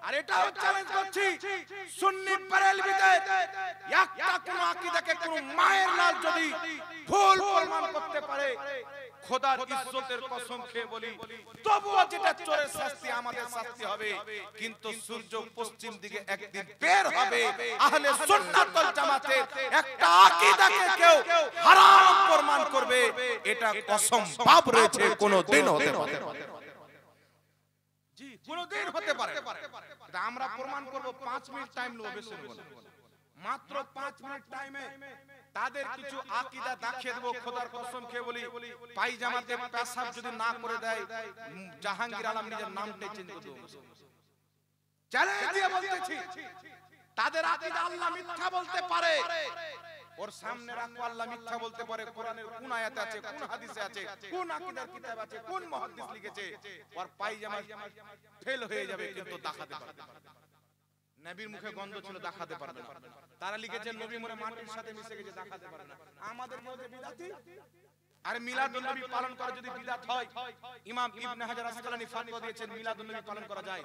আর এটাও চ্যালেঞ্জ করছি সুন্নি বেরেলভিদের একটা কোন আকীদাকে কোন মায়ের লাল যদি ভুল প্রমাণ করতে পারে, খোদার ইজ্জতের কসম খেয়ে বলি তবুও যেটা চোরের শাস্তি আমাদের শাস্তি হবে, কিন্তু সূর্য পশ্চিম দিকে একদিন বের হবে। আহলে সুন্নাত ওয়াল জামাতের একটা আকীদাকে কেউ হারাম প্রমাণ করবে, এটা কসম বাপ রয়েছে, কোনদিন হতে পারে জি, কোনদিন হতে পারে। এটা আমরা প্রমাণ করব। 5 মিনিট টাইম নেব, বেশি নেব না, মাত্র 5 মিনিট টাইমে তাদের কিছু আকীদা দেখিয়ে দেব। খোদার কসম খেয়ে বলি পায়জামাতে পেশাব যদি না করে দেয়, জাহাঙ্গীর আলম নিজের নামটাই চেঞ্জ করে দেব। চ্যালেঞ্জ দিয়ে বলতেছি, তাদের আকীদা আল্লাহ মিথ্যা বলতে পারে, ওর সামনে রাখো আল্লাহ মিথ্যা বলতে পারে। কোরআনের কোন আয়াতে আছে, কোন হাদিসে আছে, কোন আকীদার কিতাব আছে, কোন মুহাদ্দিস লিখেছে, ওর পায়জামা ফেল হয়ে যাবে, কিন্তু দেখাতে পারবে না। নবীর মুখে গন্ধ ছিল, দেখাতে পারবে না। তারা লিখেছে নবী মনে মাটির সাথে মিশে গেছে, দেখাতে পারবে না। আমাদের মধ্যে বিদাতি আর মিলাদুন নবী পালন করা যদি বিদআত হয়, ইমাম ইবনে হাজার আসকালানী ফতোয়া দিয়েছেন মিলাদুন নবী পালন করা যায়।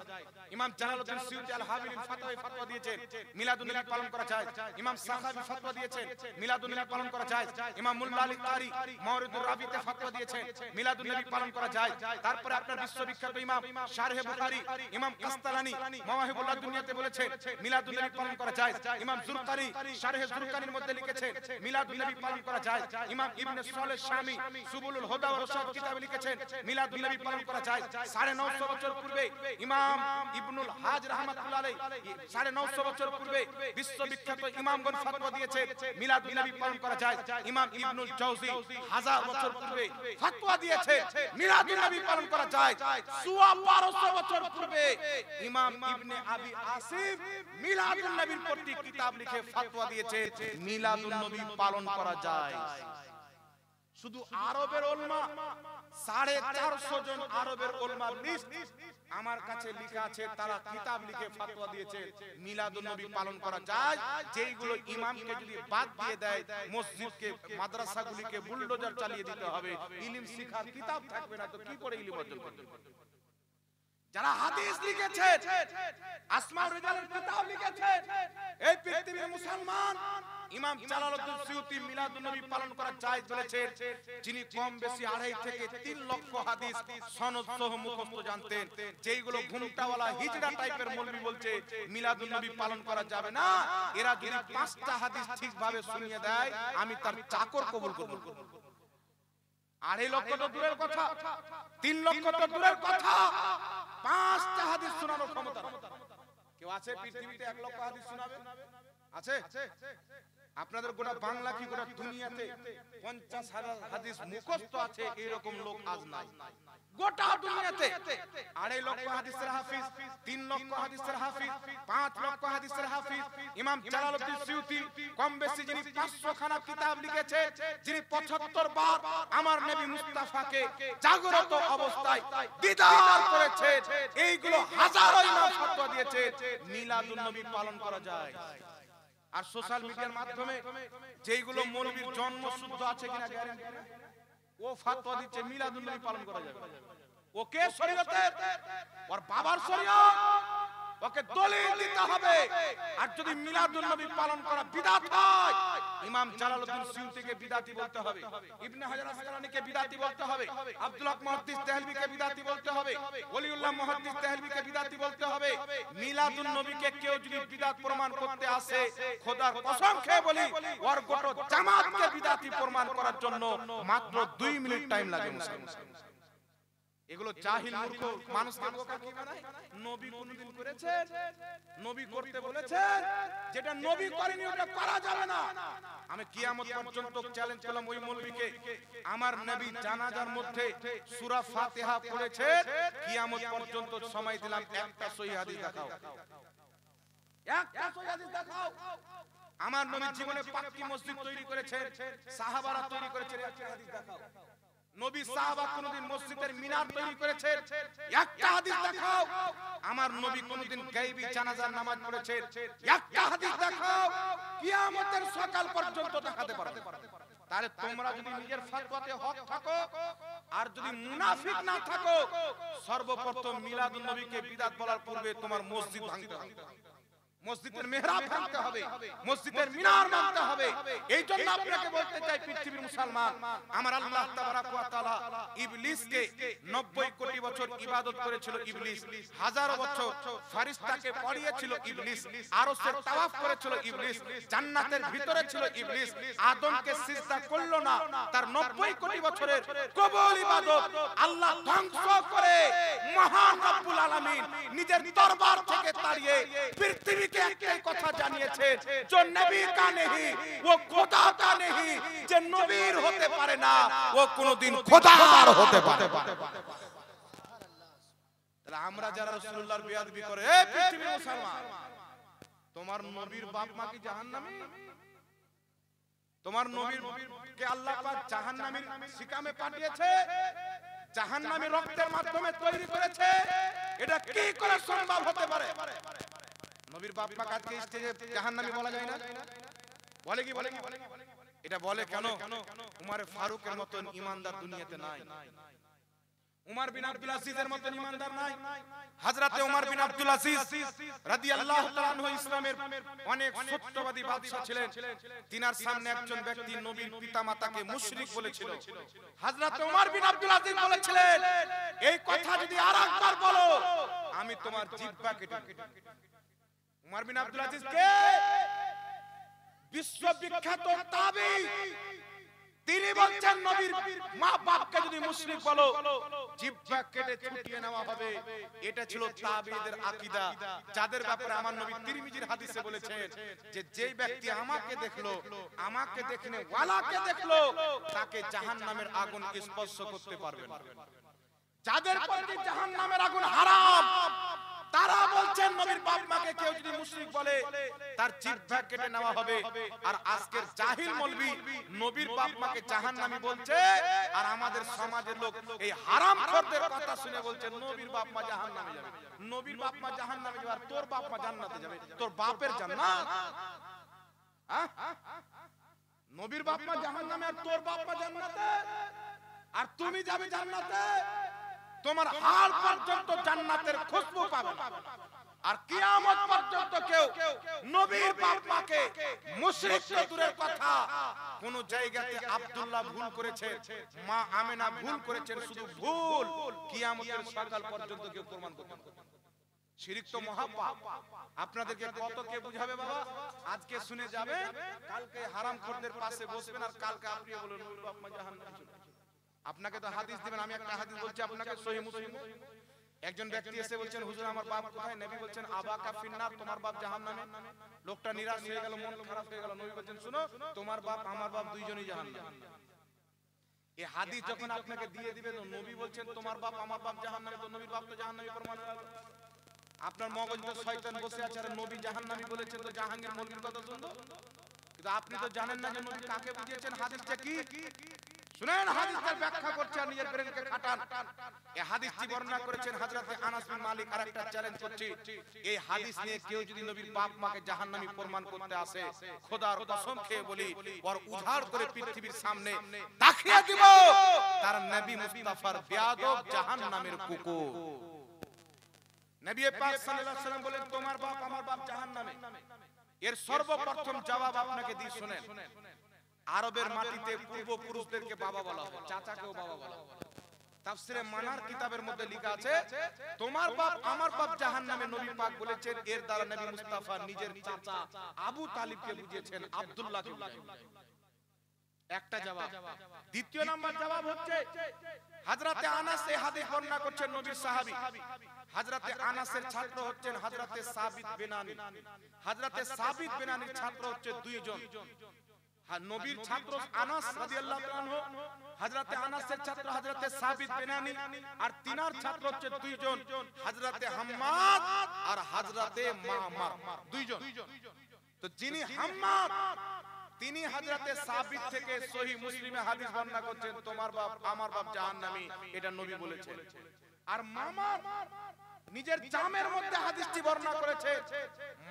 ইমাম জালালউদ্দিন সিয়ুতি আল হাবিল ফতোয়া দিয়েছেন মিলাদুন নবী পালন করা যায়। ইমাম সাখাবী ফতোয়া দিয়েছেন মিলাদুন নবী পালন করা যায়। ইমাম মুল্লা আলী কারি মাওরিদুর রাবিতে ফতোয়া দিয়েছেন মিলাদুন নবী পালন করা যায়। তারপরে আপনার বিশ্ববিখ্যাত ইমাম শারহে বুখারী ইমাম কাস্তালানী মাওয়াহিবুল্লাহ দুনিয়াতে বলেছেন মিলাদুন নবী পালন করা যায়। ইমাম জুরকানি শারহে জুরকানির মধ্যে লিখেছেন মিলাদুন নবী পালন করা যায়। ইমাম ইবনে সালেহ শামী সুবুলুল হুদা ওয়া রশাদ কিতাবে লিখেছেন মিলাদুন নবী পালন করা যায়। 950 বছর পূর্বে ইমাম ইবনুল হাজ রাহমাতুল্লাহ আলাইহি 950 বছর পূর্বে বিশ্ববিখ্যাত ইমামগণ ফতোয়া দিয়েছেন মিলাদুন নবী পালন করা যায়। ইমাম ইবনুল জাওজি 1000 বছর পূর্বে ফতোয়া দিয়েছেন মিলাদুন নবী পালন করা যায়। 1200 বছর পূর্বে ইমাম ইবনে আবি আসিফ মিলাদুন নবীর প্রতি কিতাব লিখে ফতোয়া দিয়েছে মিলাদুন নবী পালন করা যায়। শুধু আরবের উলামা 450 জন আরবের উলামার লিস্ট আমার কাছে লেখা আছে, তারা কিতাব লিখে ফতোয়া দিয়েছে মিলাদুন নবী পালন করা যায়। যেইগুলো ইমামকে যদি বাদ দিয়ে দেয়, মসজিদকে মাদ্রাসাগুলিকে বুলডোজার চালিয়ে দিতে হবে, ইলম শিখার কিতাব থাকবে না, তো কি করে ইলম অর্জন করবে? যারা হাদিস লিখেছে, আসমাউর রিজালের কিতাব লিখেছে, এই পৃথিবীর মুসলমান ইমাম জালালউদ্দিন সিয়ুতি মিলাদুন নবী পালন করা জায়েজ বলেছেন, যিনি কম বেশি 2.5 থেকে 3 লক্ষ হাদিস সনদ সহ মুখস্থ জানতেন। যেইগুলো ঘুমটাওয়ালা হিজড়া টাইপের মৌলবি বলছে মিলাদুন নবী পালন করা যাবে না, এরা যদি 5টা হাদিস ঠিকভাবে শুনিয়ে দেয়, আমি তার চাকর কবুল করব। 2.5 লক্ষ তো দূরের কথা, 3 লক্ষ তো দূরের কথা, 5টা হাদিস শোনানোর ক্ষমতা কেউ আছে পৃথিবীতে? 1 লক্ষ হাদিস শোনাবে আছে? আপনাদের গোটা বাংলা কি গোটা দুনিয়াতে 50,000 হাদিস মুখস্থ আছে এরকম লোক আজ নাই। গোটা দুনিয়াতে 2.5 লক্ষ হাদিসের হাফিজ, 3 লক্ষ হাদিসের হাফিজ, 5 লক্ষ হাদিসের হাফিজ ইমাম জালালউদ্দিন সিয়ুতি কম বেশি যিনি 500 খানা কিতাব লিখেছে, যিনি 75 বার আমার নবী মুস্তাফাকে জাগ্রত অবস্থায় দিদার করেছে, এইগুলো হাজারো ইমাম ফতোয়া দিয়েছে মিলাদুন নবী পালন করা যায়। আর সোশ্যাল মিডিয়ার মাধ্যমে যেইগুলো মৌলবীর জন্ম শুদ্ধ আছে কিনা গ্যারান্টি নেই, ও ফতোয়া দিচ্ছে মিলাদুন নবী পালন করা যাবে। ওকে শরীয়তের ওর বাবার শরীয়ত, ওকে দলিল দিতে হবে। আর যদি মিলাদুন নবী পালন করা বিদআত হয়, ইমাম জালালউদ্দিন সিয়ুতিকে বিদআতি বলতে হবে, ইবনে হাজার আসকালানীকে বিদআতি বলতে হবে, আব্দুল হক মুহাদ্দিস দেহলভিকে বিদআতি বলতে হবে, ওলিউল্লাহ মুহাদ্দিস দেহলভিকে বিদআতি বলতে হবে। মিলাদুন নবীকে কেউ যদি বিদআত প্রমাণ করতে আসে, খোদার কসম খেয়ে বলি ওর গোটা জামাতকে বিদআতি প্রমাণ করার জন্য মাত্র 2 মিনিট টাইম লাগে। এগুলো জাহিল মূর্খ মানুষকে বোকা কি বানায়? নবী কোনদিন করেছেন? নবী করতে বলেছেন, যেটা নবী করেনি ওটা করা যাবে না। আমি কিয়ামত পর্যন্ত চ্যালেঞ্জ করলাম ওই মৌলবীকে, আমার নবী জানাজার মধ্যে সূরা ফাতিহা পড়েছেন, কিয়ামত পর্যন্ত সময় দিলাম, একটা সহিহ হাদিস দেখাও, একটা সহিহ হাদিস দেখাও। আমার নবী জীবনে পাক্কি মসজিদ তৈরি করেছেন, সাহাবারা তৈরি করেছেন, একটা হাদিস দেখাও। নবী সাহাবা কোনদিন মসজিদের মিনার তৈরি করেছেন, একটা হাদিস দেখাও। আমার নবী কোনদিন গায়বী জানাজার নামাজ পড়েছেন, একটা হাদিস দেখাও। কিয়ামতের সকাল পর্যন্ত দেখাতে পারবে। তাহলে তোমরা যদি নিজের ফতোয়াতে হক থাকো আর যদি মুনাফিক না থাকো, সর্বপ্রথম মিলাদুন নবীকে বিদআত বলার পূর্বে তোমার মসজিদ ভাঙতে হবে, মসজিদের মেহরাব ভাঙতে হবে, মসজিদের মিনার ভাঙতে হবে। এই জন্য আপনাকে বলতে চাই পৃথিবীর মুসলমান, আমার আল্লাহ তাবারাক ওয়া তাআলা ইবলিসকে 90 কোটি বছর ইবাদত করেছিল ইবলিস, হাজারো বছর ফেরেশতাকে পড়িয়েছিল ইবলিস, আরশের তাওয়াফ করেছিল ইবলিস, জান্নাতের ভিতরে ছিল ইবলিস, আদমকে সিজদা করলো না, তার 90 কোটি বছরের কবুল ইবাদত আল্লাহ ধ্বংস করে মহান রব্বুল আলামিন নিজের দরবার থেকে তাড়িয়ে পৃথিবী একটাই কথা জানিয়েছে, যে নবী কা নেহি ও খোদা কা নেহি, যে নবীর হতে পারে না ও কোনদিন খোদার হতে পারে। তাহলে আমরা যারা রাসূলুল্লাহর বেয়াদবি করে, এ পৃথিবীর মুসলমান, তোমার নবীর বাপ মা কি জাহান্নামী? তোমার নবীকে আল্লাহ পাক জাহান্নামীর শিকামে পাঠিয়েছে, জাহান্নামী রক্তের মাধ্যমে তৈরি করেছে, এটা কি করে সম্ভব হতে পারে? নবীর বাপ মা কাকে স্টেজে জাহান্নামী বলা যায় না? বলে কি? এটা বলে কেন? উমর ফারুকের মতন ঈমানদার দুনিয়াতে নাই, উমর বিন আব্দুল আজিজের মতন ঈমানদার নাই। হযরতে উমর বিন আব্দুল আজিজ রাদিয়াল্লাহু তাআলা আনহু ইসলামের অনেক সত্যবাদী বাদশা ছিলেন। তিনার সামনে একজন ব্যক্তি নবীর পিতামাতাকে মুশরিক বলেছিল। হযরতে উমর বিন আব্দুল আজিজ বলেছিলেন, এই কথা যদি আরেকবার বলো আমি তোমার জিহ্বা কেটে দেব। উমর বিন আব্দুল আজিজ কে? বিশ্ববিখ্যাত তাবী। তিনি বলছেন নবীর মা বাপকে যদি মুশরিক বলো জিহ্বা কেটে ছুটিয়ে নেওয়া হবে। এটা ছিল তাবীদের আকীদা, যাদের ব্যাপারে আমার নবী তিরমিজির হাদিসে বলেছেন যে যেই ব্যক্তি আমাকে দেখলো, আমাকে দেখনে ওয়ালাকে দেখলো, তাকে জাহান্নামের আগুন স্পর্শ করতে পারবে না। যাদের প্রতি জাহান্নামের আগুন হারাম, তারা বলছেন নবীর বাপ মাকে কেউ যদি মুশরিক বলে তার জিহ্বা কেটে নেওয়া হবে। আর আজকের জাহিল মৌলবি নবীর বাপ মাকে জাহান্নামী বলছে, আর আমাদের সমাজের লোক এই হারামখোরদের কথা শুনে বলছে নবীর বাপ মা জাহান্নামে যাবে। নবীর বাপ মা জাহান্নামে যাবে আর তোর বাপ মা জান্নাতে যাবে। তোর বাপের জান্নাত? নবীর বাপ মা জাহান্নামে আর তোর বাপ মা জান্নাতে, আর তুমি যাবে জান্নাতে। তোমার হাল পর্যন্ত জান্নাতের খুশবু পাবে না। আর কিয়ামত পর্যন্ত কেউ নবীর বাপ মাকে মুশরিক তো দূরের কথা, কোন জায়গাতে আব্দুল্লাহ ভুল করেছে, মা আমেনা ভুল করেছেন, শুধু ভুল, কিয়ামতের সকাল পর্যন্ত কেউ প্রমাণ করতে পারবে না। শিরক তো মহাপাপ। আপনাদেরকে কত কে বুঝাবে বাবা? আজকে শুনে যাবে, কালকে হারামখোরদের পাশে বসবেন, আর কালকে আপনি বলবেন নবীর বাপ মা জাহান্নামে চলে যাবে। আপনাকে তো হাদিস দিবেন, আমি একটা হাদিস বলছি আপনাকে, সহিহ মুসলিম। একজন ব্যক্তি এসে বলছেন, হুজুর আমার বাপ কোথায়? নবী বলছেন আবাকা ফিন্নার, তোমার বাপ জাহান্নামে। লোকটা নিরাশ হয়ে গেল, মন খারাপ হয়ে গেল। নবী বলছেন শুনো, তোমার বাপ আমার বাপ দুইজনই জাহান্নামে। এই হাদিস যখন আপনাকে দিয়ে দিবেন, নবী বলছেন তোমার বাপ আমার বাপ জাহান্নামে, তো নবীর বাপ তো জাহান্নামে প্রমাণ হয়ে গেল। আপনার মগজে তো শয়তান বসে আছে, আর নবী জাহান্নামী বলেছেন, তো জাহাঙ্গীর মৌলবীর কথা শুনলো। কিন্তু আপনি তো জানেন না যে নবী কাকে বুঝিয়েছেন, হাদিসটা কি। শুনেন, হাদিসের ব্যাখ্যা করছে আর নিজের ব্রেনকে খাটান। এই হাদিসটি বর্ণনা করেছেন হযরতে আনাস বিন মালিক। আরেকটা চ্যালেঞ্জ করছি, এই হাদিস নিয়ে কেউ যদি নবীর বাপ মাকে জাহান্নামী প্রমাণ করতে আসে, খোদার কসম খেয়ে বলি, ওর উজাড় করে পৃথিবীর সামনে দেখিয়ে দিব তার নবী মুস্তাফার বেয়াদব জাহান্নামের কুকুর। নবী পাক সাল্লাল্লাহু আলাইহি ওয়াসাল্লাম বলেন তোমার বাপ আমার বাপ জাহান্নামে। এর সর্বপ্রথম জবাব আপনাকে দিই, শুনেন। আরবের মাটিতে পূর্বপুরুষদেরকে বাবা বলা হয়, চাচাকেও বাবা বলা হয়। তাফসীরে মানার কিতাবের মধ্যে লেখা আছে তোমার বাপ আমার বাপ জাহান্নামে। নবী পাক বলেছেন, এর দ্বারা নবী মুস্তাফা নিজের চাচা আবু তালিবকে বুঝিয়েছেন, আব্দুল্লাহকে বুঝিয়েছেন। একটা জবাব। দ্বিতীয় নাম্বার জবাব হচ্ছে হযরতে আনাস এই হাদিস বর্ণনা করছেন, নবীর সাহাবী। হযরতে আনাসের ছাত্র হচ্ছেন হযরতে সাবিত বিনানি। হযরতে সাবিত বিনানির ছাত্র হচ্ছে দুইজন। নবীর ছাত্র আনাস রাদিয়াল্লাহু আনহু, হযরতে আনাসের ছাত্র হযরতে সাবিত বিনানি, আর তিনার ছাত্র হচ্ছে দুইজন, হযরতে হাম্মাদ আর হযরতে মামার, দুইজন। তো যিনি হাম্মাদ তিনি হযরতে সাবিত থেকে সহিহ মুসলিমে হাদিস বর্ণনা করছেন তোমার বাপ আমার বাপ জাহান্নামী, এটা নবী বলেছেন। আর মামার নিজের জামের মধ্যে হাদিসটি বর্ণনা করেছে,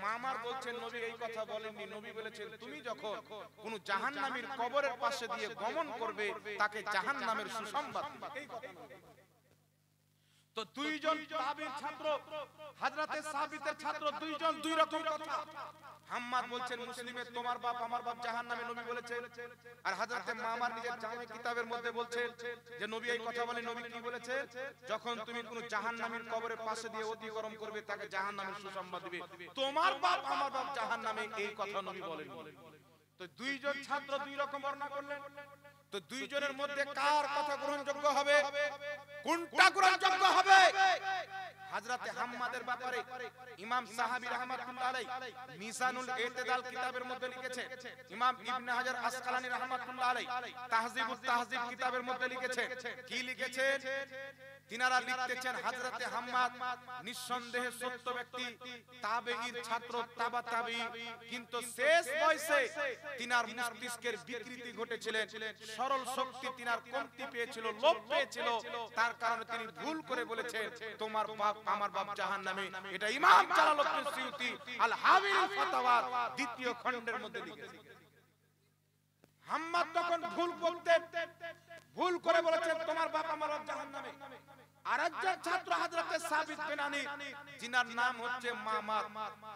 মামার বলছেন নবী এই কথা বলেননি, নবী বলেছেন তুমি যখন কোন জাহান্নামীর কবরের পাশে দিয়ে গমন করবে তাকে জাহান্নামের সুসংবাদ দিবে, এই কথা নবী। তো দুইজন তাবিঈর ছাত্র, হযরতে সাবিতের ছাত্র দুইজন দুই রকম কথা। হাম্মাদ বলছেন মুসলিমে তোমার বাপ আমার বাপ জাহান্নামে, নবী বলেছেন। আর হযরতে মামার নিজের জামে কিতাবের মধ্যে বলছেন যে নবী এই কথা বলে, নবী কি বলেছে, যখন তুমি কোন জাহান্নামীর কবরের পাশে দিয়ে অতিক্রম করবে তাকে জাহান্নামের সুসংবাদ দিবে, তোমার বাপ আমার বাপ জাহান্নামে, এই কথা নবী বলেন। তো দুইজন ছাত্র দুই রকম বর্ণনা করলেন। তো দুইজনের মধ্যে কার কথা গ্রহণযোগ্য হবে, কোনটা গ্রহণযোগ্য হবে? হযরতে হাম্মাদের ব্যাপারে ইমাম সাহাবী রাহমাতুল্লাহ আলাইহি মিজানুল ইতিদাল কিতাবের মধ্যে লিখেছেন, ইমাম ইবনে হাজার আসকালানী রাহমাতুল্লাহ আলাইহি তাহযিবুত তাহযিব কিতাবের মধ্যে লিখেছেন, কি লিখেছেন? তিনারা লিখতেছেন হযরতে হাম্মাদ নিঃসন্দেহে সত্য ব্যক্তি, তাবেঈর ছাত্র, তাবা তাবেঈ, কিন্তু শেষ বয়সে তিনার মস্তিষ্কের বিকৃতি ঘটেছিলেন, সরল শক্তি তিনার কমতি পেয়েছিল, লোভ পেয়েছিল, তার কারণে তিনি ভুল করে বলেছেন তোমার বাপ আমার বাপ জাহান্নামে। এটা ইমাম জালালউদ্দিন সুয়ুতী আল হাবিল ফাতাওয়ার দ্বিতীয় খণ্ডের মধ্যে লিখেছেন। হাম্মাদ তখন ভুল করে বলেছেন তোমার বাপ আমার বাপ জাহান্নামে। আরেকজন ছাত্র হযরতে সাবিত বিনানি, যিনার নাম হচ্ছে মামার,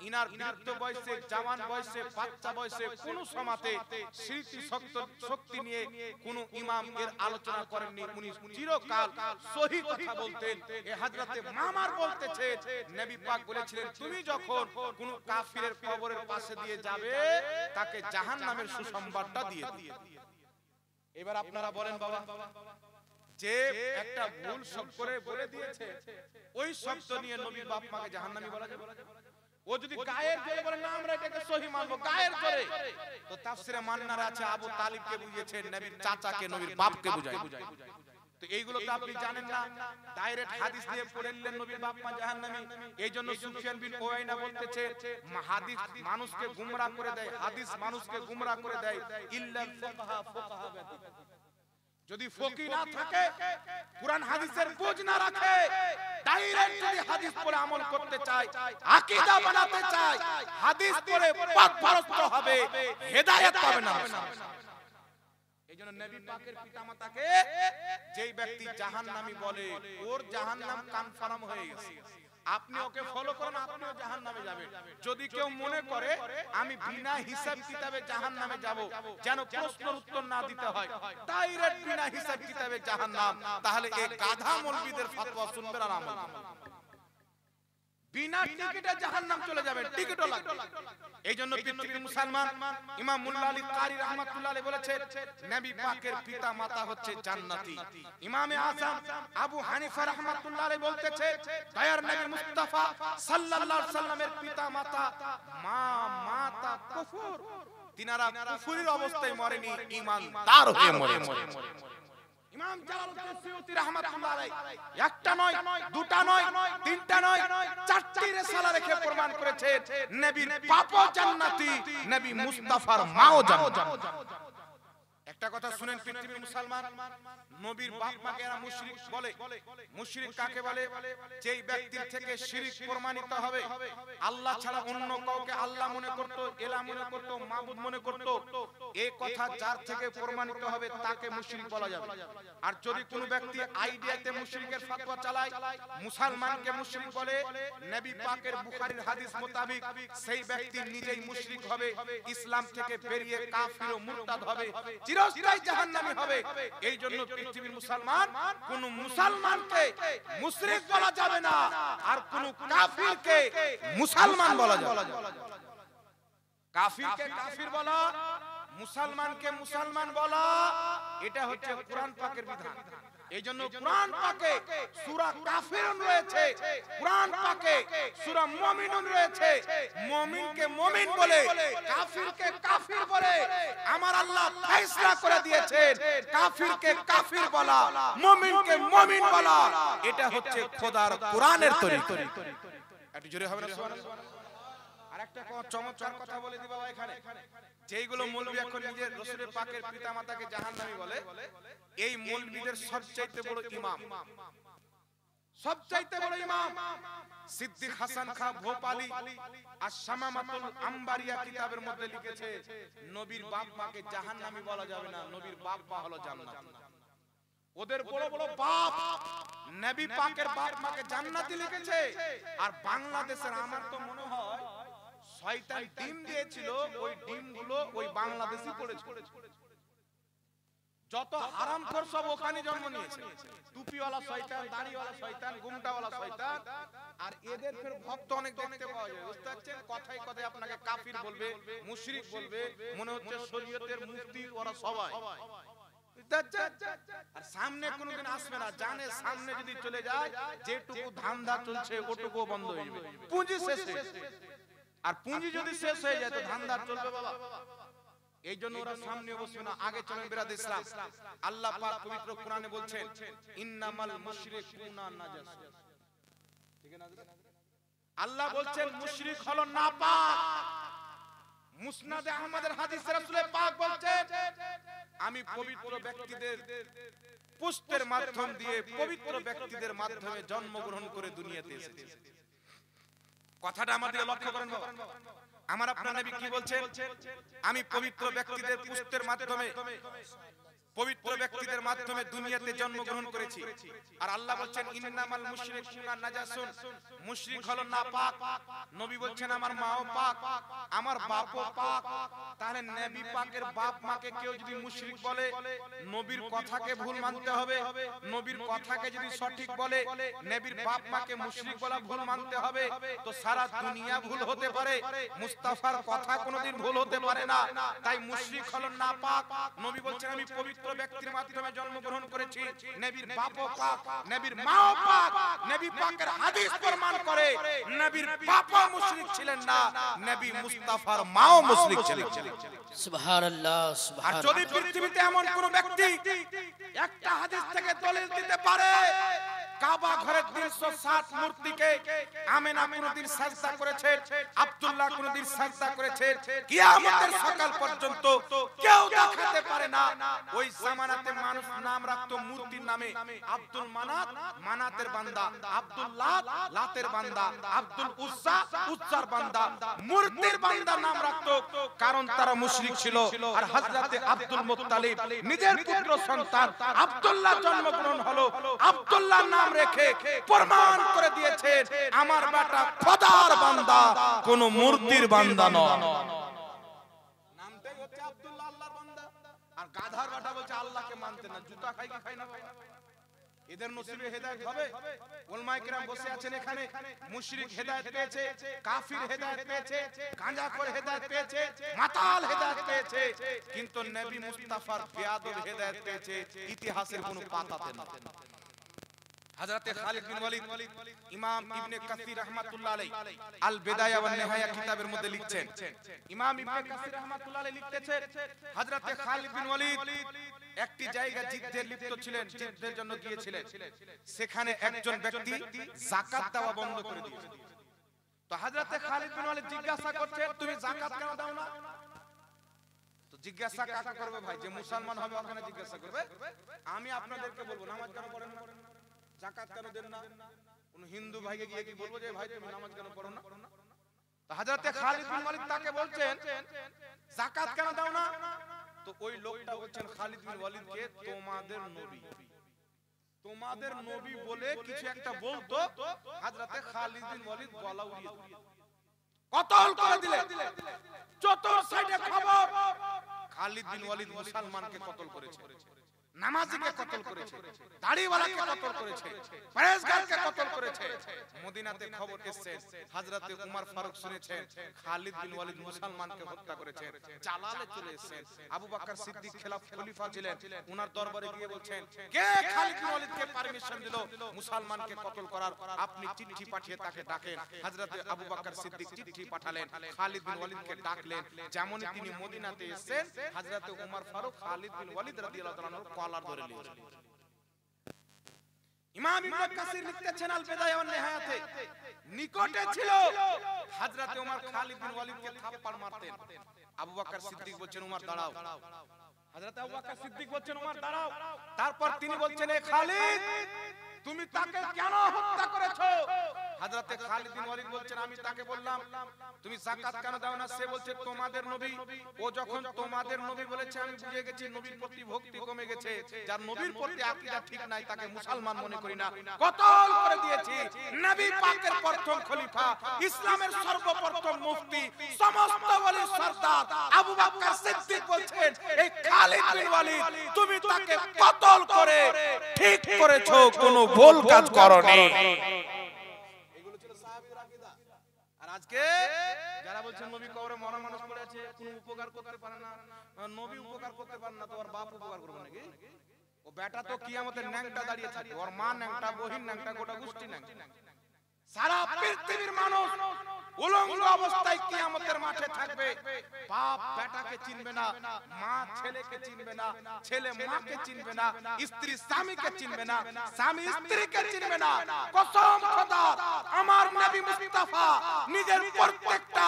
ইনার বৃদ্ধ বয়সে, জওয়ান বয়সে, বাচ্চা বয়সে কোন সমাতে স্মৃতি শক্তি নিয়ে কোন ইমাম এর আলোচনা করেননি, উনি চিরকাল সহি কথা বলতেন। এই হযরতে মামার বলতেছে নবী পাক বলেছিলেন তুমি যখন কোন কাফিরের কবরের পাশে দিয়ে যাবে তাকে জাহান্নামের সুসংবাদটা দিয়ে দিও। এবার আপনারা বলেন বাবা, যে একটা ভুল শব্দ করে বলে দিয়েছে, ওই শব্দ নিয়ে নবীর বাপ মাকে জাহান্নামী বলা যাবে? ও যদি গায়ের জোরে বলে না আমরা এটাকে সহি মানবো, গায়ের জোরে, তো তাফসিরে মান্নার আছে আবু তালিবকে বুঝিয়েছেন নবীর চাচাকে নবীর বাপকে বুঝায়। তো এইগুলো তো আপনি জানেন না, ডাইরেক্ট হাদিস দিয়ে পড়লেন নবীর বাপ মা জাহান্নামী। এইজন্য সুফিয়ান বিন উয়াইনা বলতেছে হাদিস মানুষকে গুমরাহ করে দেয়, হাদিস মানুষকে গুমরাহ করে দেয়, ইল্লা ফুকাহা, ফুকাহা ব্যতীত। যদি ফকি না থাকে, কুরআন হাদিসের বুঝ না রাখে, ডাইরেক্ট যদি হাদিস পড়ে আমল করতে চায়, আকীদা বানাতে চায়, হাদিস পড়ে পথভ্রষ্ট হবে, হেদায়েত পাবে না। এইজন্য নবী পাকের পিতামাতাকে যেই ব্যক্তি জাহান্নামী বলে ওর জাহান্নাম কনফার্ম হয়ে গেছে। আপনি ওকে ফলো করেন, আপনিও জাহান্নামে যাবেন। যদি কেউ মনে করে আমি বিনা হিসাব কিতাবে জাহান্নামে যাব, যেন প্রশ্নের উত্তর না দিতে হয়, ডাইরেক্ট বিনা হিসাব কিতাবে জাহান্নাম, তাহলে এই গাধা মৌলবীদের ফতোয়া শুনবেন আর আমল করবেন। বিনা টিকিটে জাহান্নাম চলে যাবে, টিকিটও লাগবে। এইজন্য পৃথিবীর মুসলমান ইমাম মুল্লা আলী কারি রাহমাতুল্লাহ আলাইহি বলেছেন নবী পাকের পিতা মাতা হচ্ছে জান্নাতি। ইমামে আযম আবু হানিফা রাহমাতুল্লাহ আলাইহি বলতেছে দয়ার নবী মুস্তাফা সাল্লাল্লাহু আলাইহি সাল্লামের পিতা মাতা মাতা কুফর, তিনারা কুফরির অবস্থায় মরেনি, ঈমানদার হয়ে মরেছে। ইমাম জালালউদ্দিন সুয়ুতী রাহমাতুল্লাহ আলাইহি একটা নয়, দুটা নয়, তিনটা নয়, চারটি রিসালা রেখে প্রমাণ করেছেন নবীর বাপও জান্নাতি, নবী মুস্তাফার মাও জান্নাতি। একটা কথা শুনেন পৃথিবীর মুসলমান, নবীর বাপ মাকে এরা মুশরিক বলে। মুশরিক কাকে বলে? যেই ব্যক্তির থেকে শিরক প্রমাণিত হবে, আল্লাহ ছাড়া অন্য কাউকে আল্লাহ মনে করত, ইলাহ মনে করত, মাবুদ মনে করত, এই কথা যার থেকে প্রমাণিত হবে তাকে মুশরিক বলা যাবে। আর যদি কোনো ব্যক্তি আইডিয়াতে মুশরিকের ফতোয়া চালায়, মুসলমানকে মুশরিক বলে, নবী পাকের বুখারীর হাদিস মোতাবেক সেই ব্যক্তি নিজেই মুশরিক হবে, ইসলাম থেকে বেরিয়ে কাফির ও মুরতাদ হবে, চিরস্থায়ী জাহান্নামী হবে। এই জন্য পৃথিবীর মুসলমান কোন মুসলমানকে মুশরিক বলা যাবে না, আর কোন কাফিরকে মুসলমান বলা যাবে না। কাফিরকে কাফির বলা, মুসলমানকে মুসলমান বলা, এটা হচ্ছে কোরআন পাকের বিধান। এইজন্য কোরআন পাকে সূরা কাফিরুন রয়েছে, কোরআন পাকে সূরা মুমিনুন রয়েছে। মুমিনকে মুমিন বলে, কাফিরকে কাফির বলে আমার আল্লাহ ফয়সালা করে দিয়েছেন। কাফিরকে কাফির বলা, মুমিনকে মুমিন বলা, এটা হচ্ছে খোদার কোরআনের তরিকা। একটু জোরে হবে না সুবহানাল্লাহ? আরেকটা চমৎকার কথা বলে দি বাবা, এখানে যেইগুলো মৌলবি এখন নিজের রাসূলের পাকের পিতামাতাকে জাহান্নামী বলে, এই মৌলবিদের সবচেয়ে বড় ইমাম, সবচাইতে বড় ইমাম সিদ্দিক হাসান খান ভোপালী আশ-শামামাতুল আম্বারিয়া কিতাবের মধ্যে লিখেছে নবীর বাপ মাকে জাহান্নামী বলা যাবে না, নবীর বাপ মা হলো জান্নাতি। ওদের বড় বড় বাপ নবী পাকের বাপ মাকে জান্নাতি লিখেছে। আর বাংলাদেশের আমার তো মনে হয় শয়তান ডিম দিয়েছিল, ওই ডিমগুলো ওই বাংলাদেশই পড়েছে। যত হারামখোর সব ওখানে জন্ম নিয়েছে, টুপিওয়ালা শয়তান, দাড়িওয়ালা শয়তান, গুমটাওয়ালা শয়তান। আর এদের ফের ভক্ত অনেক দেখতে পাওয়া যায়, বুঝতে পারছেন? কথায় কথায় আপনাকে কাফির বলবে, মুশরিক বলবে, মনে হচ্ছে শরীয়তের মুফতি ওরা সবাই। আর সামনে কোনদিন আসবে না, জানে সামনে যদি চলে যায় যেটুকু ধান্দা চলছে ওটুকু বন্ধ হয়ে যাবে, পুঁজি শেষ হয়ে যাবে। আর পুঁজি যদি শেষ হয়ে যায় তো ধান্দা চলবে বাবা। এই জন্য ওরা সামনে বসবে না, আগে চলেন বিরাদ ইসলাম। আল্লাহ পাক পবিত্র কোরআনে বলছেন ইন্নামাল মুশরিকুনা নাজাস, ঠিক আছে না? আল্লাহ বলছেন মুশরিক হলো নাপাক। মুসনাদে আহমদের হাদিসে রাসূল পাক বলছেন আমি পবিত্র ব্যক্তিদের পুষ্টের মাধ্যম দিয়ে, পবিত্র ব্যক্তিদের মাধ্যমে জন্মগ্রহণ করে দুনিয়াতে এসেছি। কথাটা আমাদের লক্ষ্য করেন বাবা। আমার আপনার নবী কি বলছেন? আমি পবিত্র ব্যক্তিদের পুষ্টের মাধ্যমে, পবিত্র ব্যক্তিদের মাধ্যমে দুনিয়াতে জন্মগ্রহণ করেছি। আর আল্লাহ বলছেন ইন্নামাল মুশরিকুনা নাজাসুন, মুশরিক হলো নাপাক। নবী বলছেন আমার মাও পাক, আমার বাপও পাক। তাহলে নবী পাকের বাপ মাকে কেউ যদি মুশরিক বলে, নবীর কথাকে ভুল মানতে হবে। নবীর কথাকে যদি সঠিক বলে, নবীর বাপ মাকে মুশরিক বলা ভুল মানতে হবে। তো সারা দুনিয়া ভুল হতে পারে, মুস্তাফার কথা কোনোদিন ভুল হতে পারে না। তাই মুশরিক হলো নাপাক। নবী বলছেন আমি পবিত্র ব্যক্তির মাধ্যমে জন্মগ্রহণ করেছি, নবীর বাপও পাক, নবীর মাও পাক। নবী পাকের হাদিস প্রমাণ করে নবীর বাপও মুশরিক ছিলেন না, নবী মুস্তাফার মাও মুশরিক ছিলেন। সুবহানাল্লাহ আর সুবহানাল্লাহ। যদি পৃথিবীতে এমন কোন ব্যক্তি একটা হাদিস থেকে দলিল দিতে পারে কাবা ঘরের 360 মূর্তিকে আমেনা কোনদিন সাজদা করেছে, আব্দুল্লাহ কোনদিন সাজদা করেছে, কিয়ামতের সকাল পর্যন্ত কেউ দেখাতে পারে না। ওই জামানাতে মানুষ নাম রাখতো মূর্তির নামে, আব্দুল মানাত মানাতের বান্দা, আব্দুল্লাহ লাতের বান্দা, আব্দুল উজ্জা উজ্জার বান্দা, মূর্তির বান্দা নাম রাখতো, কারণ তারা মুশরিক ছিল। আর হযরতে আব্দুল মুত্তালিব নিজের পুত্র সন্তান আব্দুল্লাহ জন্মগ্রহণ হলো, আব্দুল্লাহ নাম রেখে প্রমাণ করে দিয়েছেন আমার বেটা খোদার বান্দা, কোন মূর্তির বান্দা নয়। নামটাই হচ্ছে আব্দুল্লাহ, আল্লাহর বান্দা। আর গাধার বেটা বলছে আল্লাহকে মানতে না, জুতা খাই কি খাই না বাবা? এদের নসিবে হেদায়েত হবে? উলামায়ে কেরাম বসে আছেন এখানে, মুশরিক হেদায়েত পেয়েছে, কাফির হেদায়েত পেয়েছে, গাঁজাখোর হেদায়েত পেয়েছে, মাতাল হেদায়েত পেয়েছে, কিন্তু নবী মুস্তাফার বেয়াদব হেদায়েত পেয়েছে ইতিহাসের কোনো পাতাতে না। হযরতে খালিদ বিন ওয়ালিদ ইমাম ইবনে কাসির রাহমাতুল্লাহ আলাইহি আল বিদায়া ওয়ান নিহায়া কিতাবের মধ্যে লিখছেন, ইমাম ইবনে কাসির রাহমাতুল্লাহ আলাইহি লিখতেছেন হযরতে খালিদ বিন ওয়ালিদ একটি জায়গা যুদ্ধে লিপ্ত ছিলেন, যুদ্ধের জন্য গিয়েছিলেন। সেখানে একজন ব্যক্তি যাকাত দেওয়া বন্ধ করে দিয়েছে। তো হযরতে খালিদ বিন ওয়ালিদ জিজ্ঞাসা করছেন তুমি যাকাত কেন দাও না? তো জিজ্ঞাসা কাকে করবে ভাই? যে মুসলমান হবে ওখানে জিজ্ঞাসা করবে। আমি আপনাদেরকে বলবো নামাজ কেন পড়েন না, যাকাত কেন দেন না? কোন হিন্দু ভাইকে গিয়ে কি বলবো যে ভাই তুমি নামাজ কেন পড়ো না? তো হযরতে খালিদ বিন ওয়ালিদ তাকে বলছেন যাকাত কেন দাও না? তো ওই লোকটা বলছেন খালিদ বিন ওয়ালিদকে তোমাদের নবী, তোমাদের নবী বলে কিছু একটা বলতো, হযরতে খালিদ বিন ওয়ালিদ গলা উড়িয়ে কতল করে দিলেন। চতুর সাইডে খবর খালিদ বিন ওয়ালিদ মুসলমানকে কতল করেছে, নামাজীকে কতল করেছে, দাড়িওয়ালাকে কতল করেছে, পরেশগারকে কতল করেছে। মদিনাতে খবর এসেছে, হযরতে উমর ফারুক শুনেছেন খালিদ বিন ওয়ালিদ মুসলমানকে হত্যা করেছেন। জালালে চলে এসেছেন, আবু বকর সিদ্দিক খলিফা ছিলেন, উনার দরবারে গিয়ে বলছেন কে খালিদ বিন ওয়ালিদকে পারমিশন দিল মুসলমানকে কতল করার? আপনি চিঠি পাঠিয়ে তাকে ডাকেন। হযরতে আবু বকর সিদ্দিক চিঠি পাঠালেন, খালিদ বিন ওয়ালিদকে ডাকলেন। যেমনই তিনি মদিনাতে এসেছেন, হযরতে উমর ফারুক খালিদ বিন ওয়ালিদ রাদিয়াল্লাহু তাআলা কলার ধরে নিয়েছেন। ইমাম ইবনে কাসির লিখতেছেন আল বিদায়া ওয়ান নিহায়াতে, নিকটে ছিল হযরতে ওমর খালিদ বিন ওয়ালিদকে থাপ্পড় মারতেন। আবু বকর সিদ্দিক বলছেন ওমর দাঁড়াও, হযরতে আবু বকর সিদ্দিক বলছেন ওমর দাঁড়াও। তারপর তিনি বলছেন এ খালিদ তুমি তাকে কেন হত্যা করেছো? হযরতে খালিদ বিন ওয়ালিদ বলছেন আমি তাকে বললাম তুমি যাকাত কেন দাও না? সে বলছে তোমাদের নবী, ও যখন তোমাদের নবী বলেছে আমি বুঝে গেছি নবীর প্রতি ভক্তি কমে গেছে, যার নবীর প্রতি আকীদা ঠিক নাই তাকে মুসলমান মনে করি না, কতল করে দিয়েছি। নবী পাকের প্রথম খলিফা, ইসলামের সর্বপ্রথম মুফতি, সমস্ত ওয়ালির সরদার আবু বকর সিদ্দিক বলছেন এই খালিদ বিন ওয়ালিদ তুমি তাকে কতল করে ঠিক করেছো, কোনো ভুল কাজ করোনি। এগুলো ছিল সাহাবীদের আকীদা। আর আজকে যারা বলছেন নবী কবরে মরা মানুষ পড়ে আছে, কোনো উপকার করতে পারে না, নবী উপকার করতে পারে না, তো ওর বাপ উপকার করবে নাকি? ও বেটা তো কিয়ামতের ন্যাংটা দাঁড়িয়ে থাকে, ওর মা ন্যাংটা, বহিন ন্যাংটা, গোটা গোষ্ঠী ন্যাংটা। সারা পৃথিবীর মানুষ উলঙ্গ অবস্থায় কিয়ামতের মাঠে থাকবে। বাপ বেটাকে চিনবে না, মা ছেলেকে চিনবে না, ছেলে মাকে চিনবে না, স্ত্রী স্বামীকে চিনবে না, স্বামী স্ত্রীকে চিনবে না। কসম খোদার, আমার নবী মুস্তাফা নিজের প্রত্যেকটা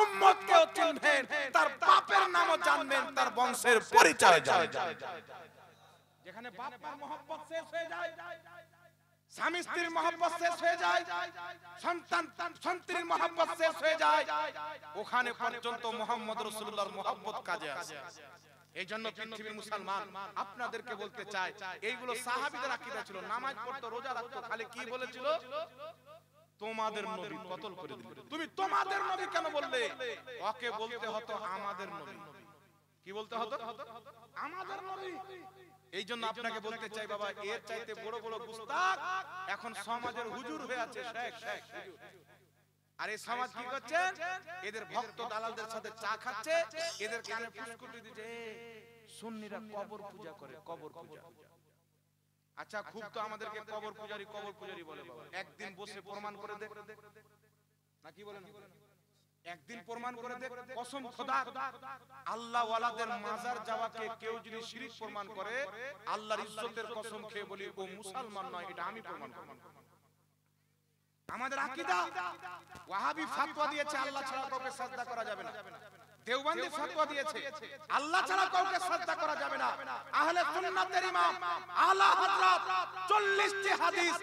উম্মতকেও চিনবেন, তার বাপের নামও জানবেন, তার বংশের পরিচয় জানবেন। যেখানে বাপ মার মহব্বত শেষ হয়ে যায়, স্বামী স্ত্রীর মহব্বত শেষ হয়ে যায়, সন্তান সন্তানের মহব্বত শেষ হয়ে যায়, ওখানে পর্যন্ত মুহাম্মদ রাসূলুল্লাহর মহব্বত কাজে আসে। এই জন্য পৃথিবীর মুসলমান আপনাদেরকে বলতে চাই, এইগুলো সাহাবীদের আকীদা ছিল। নামাজ পড়তো, রোজা রাখতো, খালি কি বলেছিল? তোমাদের নবী কতল করে দিল। তুমি তোমাদের নবী কেন বললে? ওকে বলতে হতো আমাদের নবী। কি বলতে হতো? আমাদের নবী। এই জন্য আপনাকে বলতে চাই বাবা, এর চাইতে বড় বড় গুস্তাখ এখন সমাজের হুজুর হয়ে আছে, শেখ হুজুর। আর এই সমাজ কি করছে? এদের ভক্ত দালালদের সাথে চা খাচ্ছে, এদের কানে ফুসকুটি দিচ্ছে, সুন্নিরা কবর পূজা করে, কবর পূজা। আচ্ছা খুব তো আমাদেরকে কবর পূজারি বলে বাবা, একদিন বসে প্রমাণ করে দে না, কি বলেন? একদিন প্রমাণ করে দে। কসম খোদার, আল্লাহ ওয়ালাদের মাজার যাওয়াকে কেউ যদি শিরক প্রমাণ করে, আল্লাহর ইজ্জতের কসম খেয়ে বলি ও মুসলমান নয়, এটা আমি প্রমাণ করব। আমাদের আকীদা, ওয়াহাবি ফতোয়া দিয়েছে আল্লাহ ছাড়া কাউকে সিজদা করা যাবে না। দেওবন্দি ফতোয়া দিয়েছে আল্লাহ ছাড়া কাউকে সিজদা করা যাবে না। আহলে সুন্নাতের ইমাম আলা হযরত 40টি হাদিস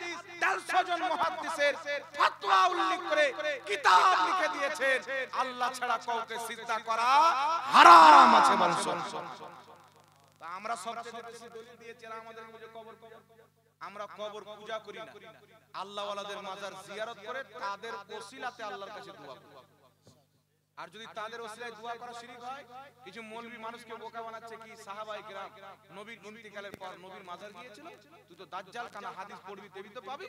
150 জন মুহাদ্দিসের ফতোয়া উল্লেখ করে কিতাব লিখে দিয়েছেন, আল্লাহ ছাড়া কাউকে সিজদা করা হারাম আছে বলছেন। তা আমরা সবচেয়ে বেশি দলিল দিয়েছি আমাদের মধ্যে কবর পূজা। আমরা কবর পূজা করি না, আল্লাহ ওয়ালাদের মাজার জিয়ারত করে তাদের ওসিলাতে আল্লাহর কাছে দোয়া করি। আর যদি তাদের ওসিলায় দোয়া করা শিরক হয়, কিছু মৌলভী মানুষকে বোকা বানাচ্ছে কি সাহাবায়ে কেরাম নবীর ইন্তিকালের পর নবীর মাজার গিয়েছিল, তুই তো দাজ্জাল কানা হাদিস পড়বি তেবি তো পাবি।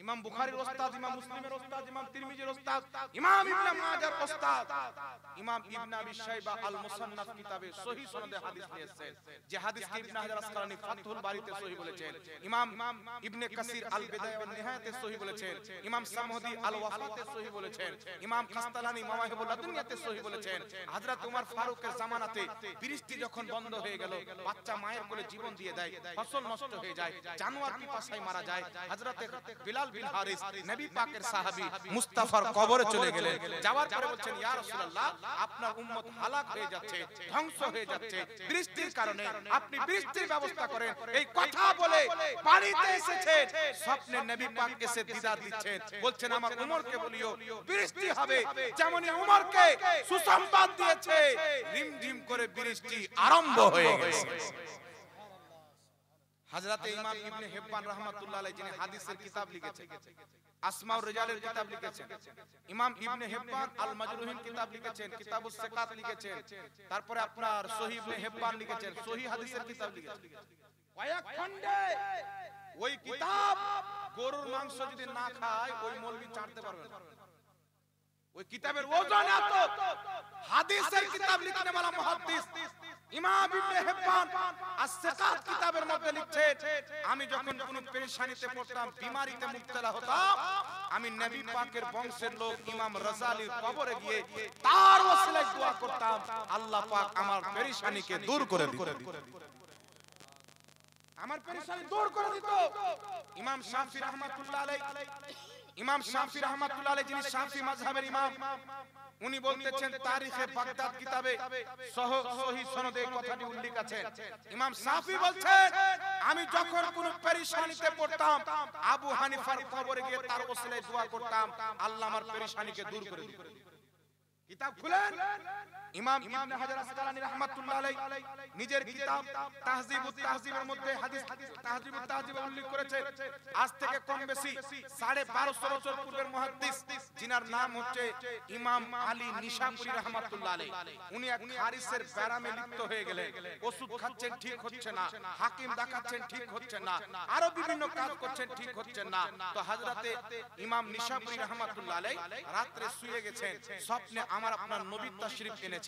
ইমাম বুখারীর ওস্তাদ, ইমাম মুসলিমের ওস্তাদ, ইমাম তিরমিজির ওস্তাদ, ইমাম ইবনে মাজাহর ওস্তাদ, ইমাম ইবনে আবি শাইবা আল মুসান্নাফ কিতাবে সহিহ সনদে হাদিস নিয়েছেন, যে হাদিসকে ইবনে হাজার আসকালানী ফাতহুল বারীতে সহিহ বলেছেন, ইমাম ইবনে কাসির আল বিদায়া ওয়ান নিহায়াতে সহিহ বলেছেন, ইমাম সামহদি আল ওয়াফাতে সহিহ বলেছেন, ইমাম কাস্তালানী মাওয়াহিবুল লাদুনিয়াতে সহিহ বলেছেন। হযরত ওমর ফারুকের জামানাতে বৃষ্টি যখন বন্ধ হয়ে গেল, বাচ্চা মায়ের কোলে জীবন দিয়ে দেয়, ফসল নষ্ট হয়ে যায়, জানোয়ার পিপাসায় মারা যায়, হযরত বিলাল বিন হারিস নবী পাকের সাহাবী মুস্তাফার কবরে চলে গেলেন। যাওয়ার পরে বলছেন ইয়া রাসূলুল্লাহ, আপনার উম্মত হালাক হয়ে যাচ্ছে, ধ্বংস হয়ে যাচ্ছে বৃষ্টির কারণে, আপনি বৃষ্টির ব্যবস্থা করেন। এই কথা বলে বাড়িতে এসেছেন, স্বপ্নে নবী পাক এসে দিদার দিচ্ছেন, বলছেন আমার উমরকে বলিও বৃষ্টি হবে। যেমনই উমরকে সুসংবাদ দিয়েছে, রিমঝিম করে বৃষ্টি আরম্ভ হয়ে গেছে। হযরত ইমাম ইবনে হিব্বান রাহমাতুল্লাহ আলাইহি যিনি হাদিসের কিতাব লিখেছেন, আসমাউর রিজালের কিতাব লিখেছেন, ইমাম ইবনে হিব্বান আল মাজরুহিন কিতাব লিখেছেন, কিতাবুস সিকাত লিখেছেন, তারপরে আপনার সহিহ ইবনে হিব্বান লিখেছেন, সহিহ হাদিসের কিতাব লিখেছেন। কয়েক খণ্ডে ওই কিতাব গরুর মাংস যদি না খায় ওই মৌলভী চাটতে পারবে না। ওই কিতাবের ওজন এত। হাদিসের কিতাব লিখনে वाला মুহাদ্দিস ইমাম ইবনে হিব্বান আস-সিকাত কিতাবের মধ্যে লিখছেন, আমি যখন কোনো পেরেশানিতে পড়তাম, বিমারিতে মুবতলা হতাম, আমি নবী পাকের বংশের লোক ইমাম রাজালির কবরে গিয়ে তার ওসিলায় দোয়া করতাম, আল্লাহ পাক আমার পেরেশানিকে দূর করে দিতেন, আমার পেরেশানি দূর করে দিত। ইমাম শাফি রাহমাতুল্লাহ আলাইহি ইমাম শাফি রাহমাতুল্লাহ আলাইহি যিনি শাফি মাযহাবের ইমাম, উনি বলতেছেন তারিখে বাগদাদ কিতাবে সহিহ সনদে কথাটি উল্লেখ আছে। ইমাম শাফি বলছেন, আমি যখন কোন পেরেশানিতে পড়তাম আবু হানিফার কবরে গিয়ে তার ওসিলায় দোয়া করতাম, আল্লাহ আমার পেরেশানিকে দূর করে দিবেন। কিতাব খুলেন, ইমাম ইবনে হাজার আসকালানী রাহমাতুল্লাহ আলাইহি নিজের কিতাব তাহযিবুত তাহযিবের মধ্যে হাদিস তাহযিবুত তাহযিবে উল্লেখ করেছে, আজ থেকে কম বেশি 1250 বছর পূর্বের মুহাদ্দিস যিনার নাম হচ্ছে ইমাম আলী নিশাপুরী রাহমাতুল্লাহ আলাইহি, উনি এক হারিসের ব্যারামে লিপ্ত হয়ে গেলেন। ওষুধ খাচ্ছেন, ঠিক হচ্ছে না, হাকিম দেখাচ্ছেন, ঠিক হচ্ছে না, আরো বিভিন্ন কাজ করছেন, ঠিক হচ্ছে না। তো হযরতে ইমাম নিশাপুরী রাহমাতুল্লাহ আলাইহি রাতে শুয়ে গেছেন, স্বপ্নে আমার আপনার নবী তাশরীফ এনেছেন।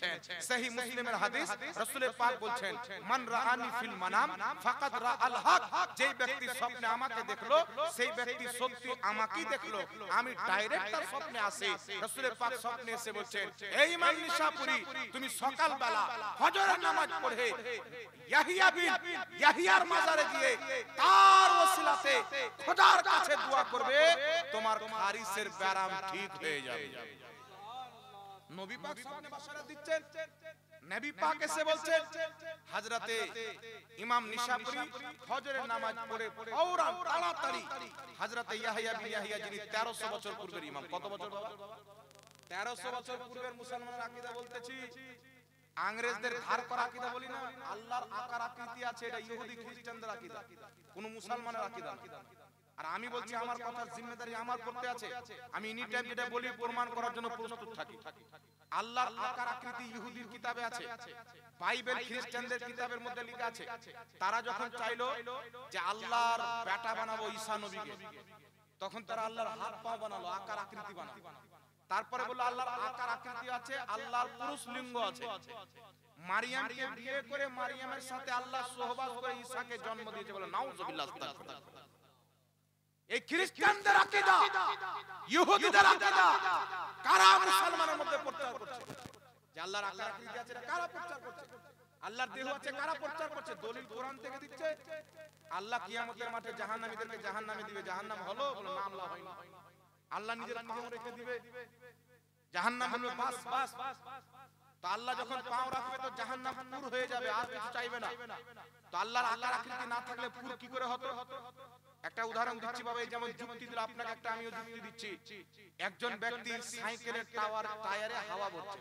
সহিহ মুসলিমের হাদিস, রাসূল পাক বলছেন, মান রাআনি ফিল মানাম ফাকাদ রাআল হক, যেই ব্যক্তি স্বপ্নে আমাকে দেখলো সেই ব্যক্তি সত্যি আমাকেই দেখলো, আমি ডাইরেক্ট তার স্বপ্নে আসি। রাসূল পাক স্বপ্নে এসে বলছেন, এই ইমাম নিশাপুরী, তুমি সকালবেলা ফজরের নামাজ পড়ে ইয়াহিয়ার মাজারে গিয়ে তার ওসিলাতে খোদার কাছে দোয়া করবে, তোমার খারিসের ব্যারাম ঠিক হয়ে যাবে। নবী পাক সামনে বাশারাত দিচ্ছেন, নবী পাক এসে বলছেন, হযরতে ইমাম নিশাপুরী ফজরের নামাজ পড়ে ফওরান তাড়াতাড়ি হযরতে ইয়াহইয়া বিন ইয়াহইয়া যিনি 1300 বছর পূর্বের ইমাম, কত বছর বাবা? 1300 বছর পূর্বের মুসলমানের আকীদা বলতেছি, ইংরেজদের ধার করা আকীদা বলি না, আল্লাহর আকার আকৃতি আছে, এটা ইহুদি খ্রিস্টানদের আকীদা, কোন মুসলমানের আকীদা না। আর আমি বলছি আমার কথার জিম্মেদারি আমার করতে আছে, আমি এনি টাইম যেটা বলি প্রমাণ করার জন্য প্রস্তুত থাকি। আল্লাহর আকার আকৃতি ইহুদির কিতাবে আছে, বাইবেল খ্রিস্টানদের কিতাবের মধ্যে লেখা আছে। তারা যখন চাইলো যে আল্লাহর বেটা বানাবো ঈসা নবীকে, তখন তারা আল্লাহর হাত পা বানালো, আকার আকৃতি বানালো। তারপরে বললো আল্লাহর আকার আকৃতি আছে, আল্লাহর পুরুষ লিঙ্গ আছে। মারিয়ামকে বিয়ে করে মারিয়ামের সাথে আল্লাহ সহবাস করে ঈসাকে জন্ম দিয়েছে, বলে নাউজুবিল্লাহ। এই খ্রিস্টানদের আকীদা, ইহুদিদের আকীদা কারা মুসলমানের মধ্যে প্রচার করছে যে আল্লাহর আকার আকৃতি আছে, কারা প্রচার করছে? আল্লাহর দেহ আছে, কারা প্রচার করছে? দলিল কোরআন থেকে দিচ্ছে। আল্লাহ কিয়ামতের মাঠে জাহান্নামীদেরকে জাহান্নামে দিবে, জাহান্নাম হলো, বলে না আল্লাহ হয়নি। আল্লাহ নিজের পাও রেখে দিবে, জাহান্নাম হলো বাস বাস। তো আল্লাহ যখন পাও রাখবে তো জাহান্নাম পুর হয়ে যাবে, আর কিছু চাইবে না। তো আল্লাহর আকার আকৃতি না থাকলে পুর কি করে হতো? একটা উদাহরণ দিচ্ছি বাবা, এই যেমন যুক্তি দিল আপনাকে, একটা আমিও যুক্তি দিচ্ছি। একজন ব্যক্তি সাইকেলের টায়ারে হাওয়া ভরছে,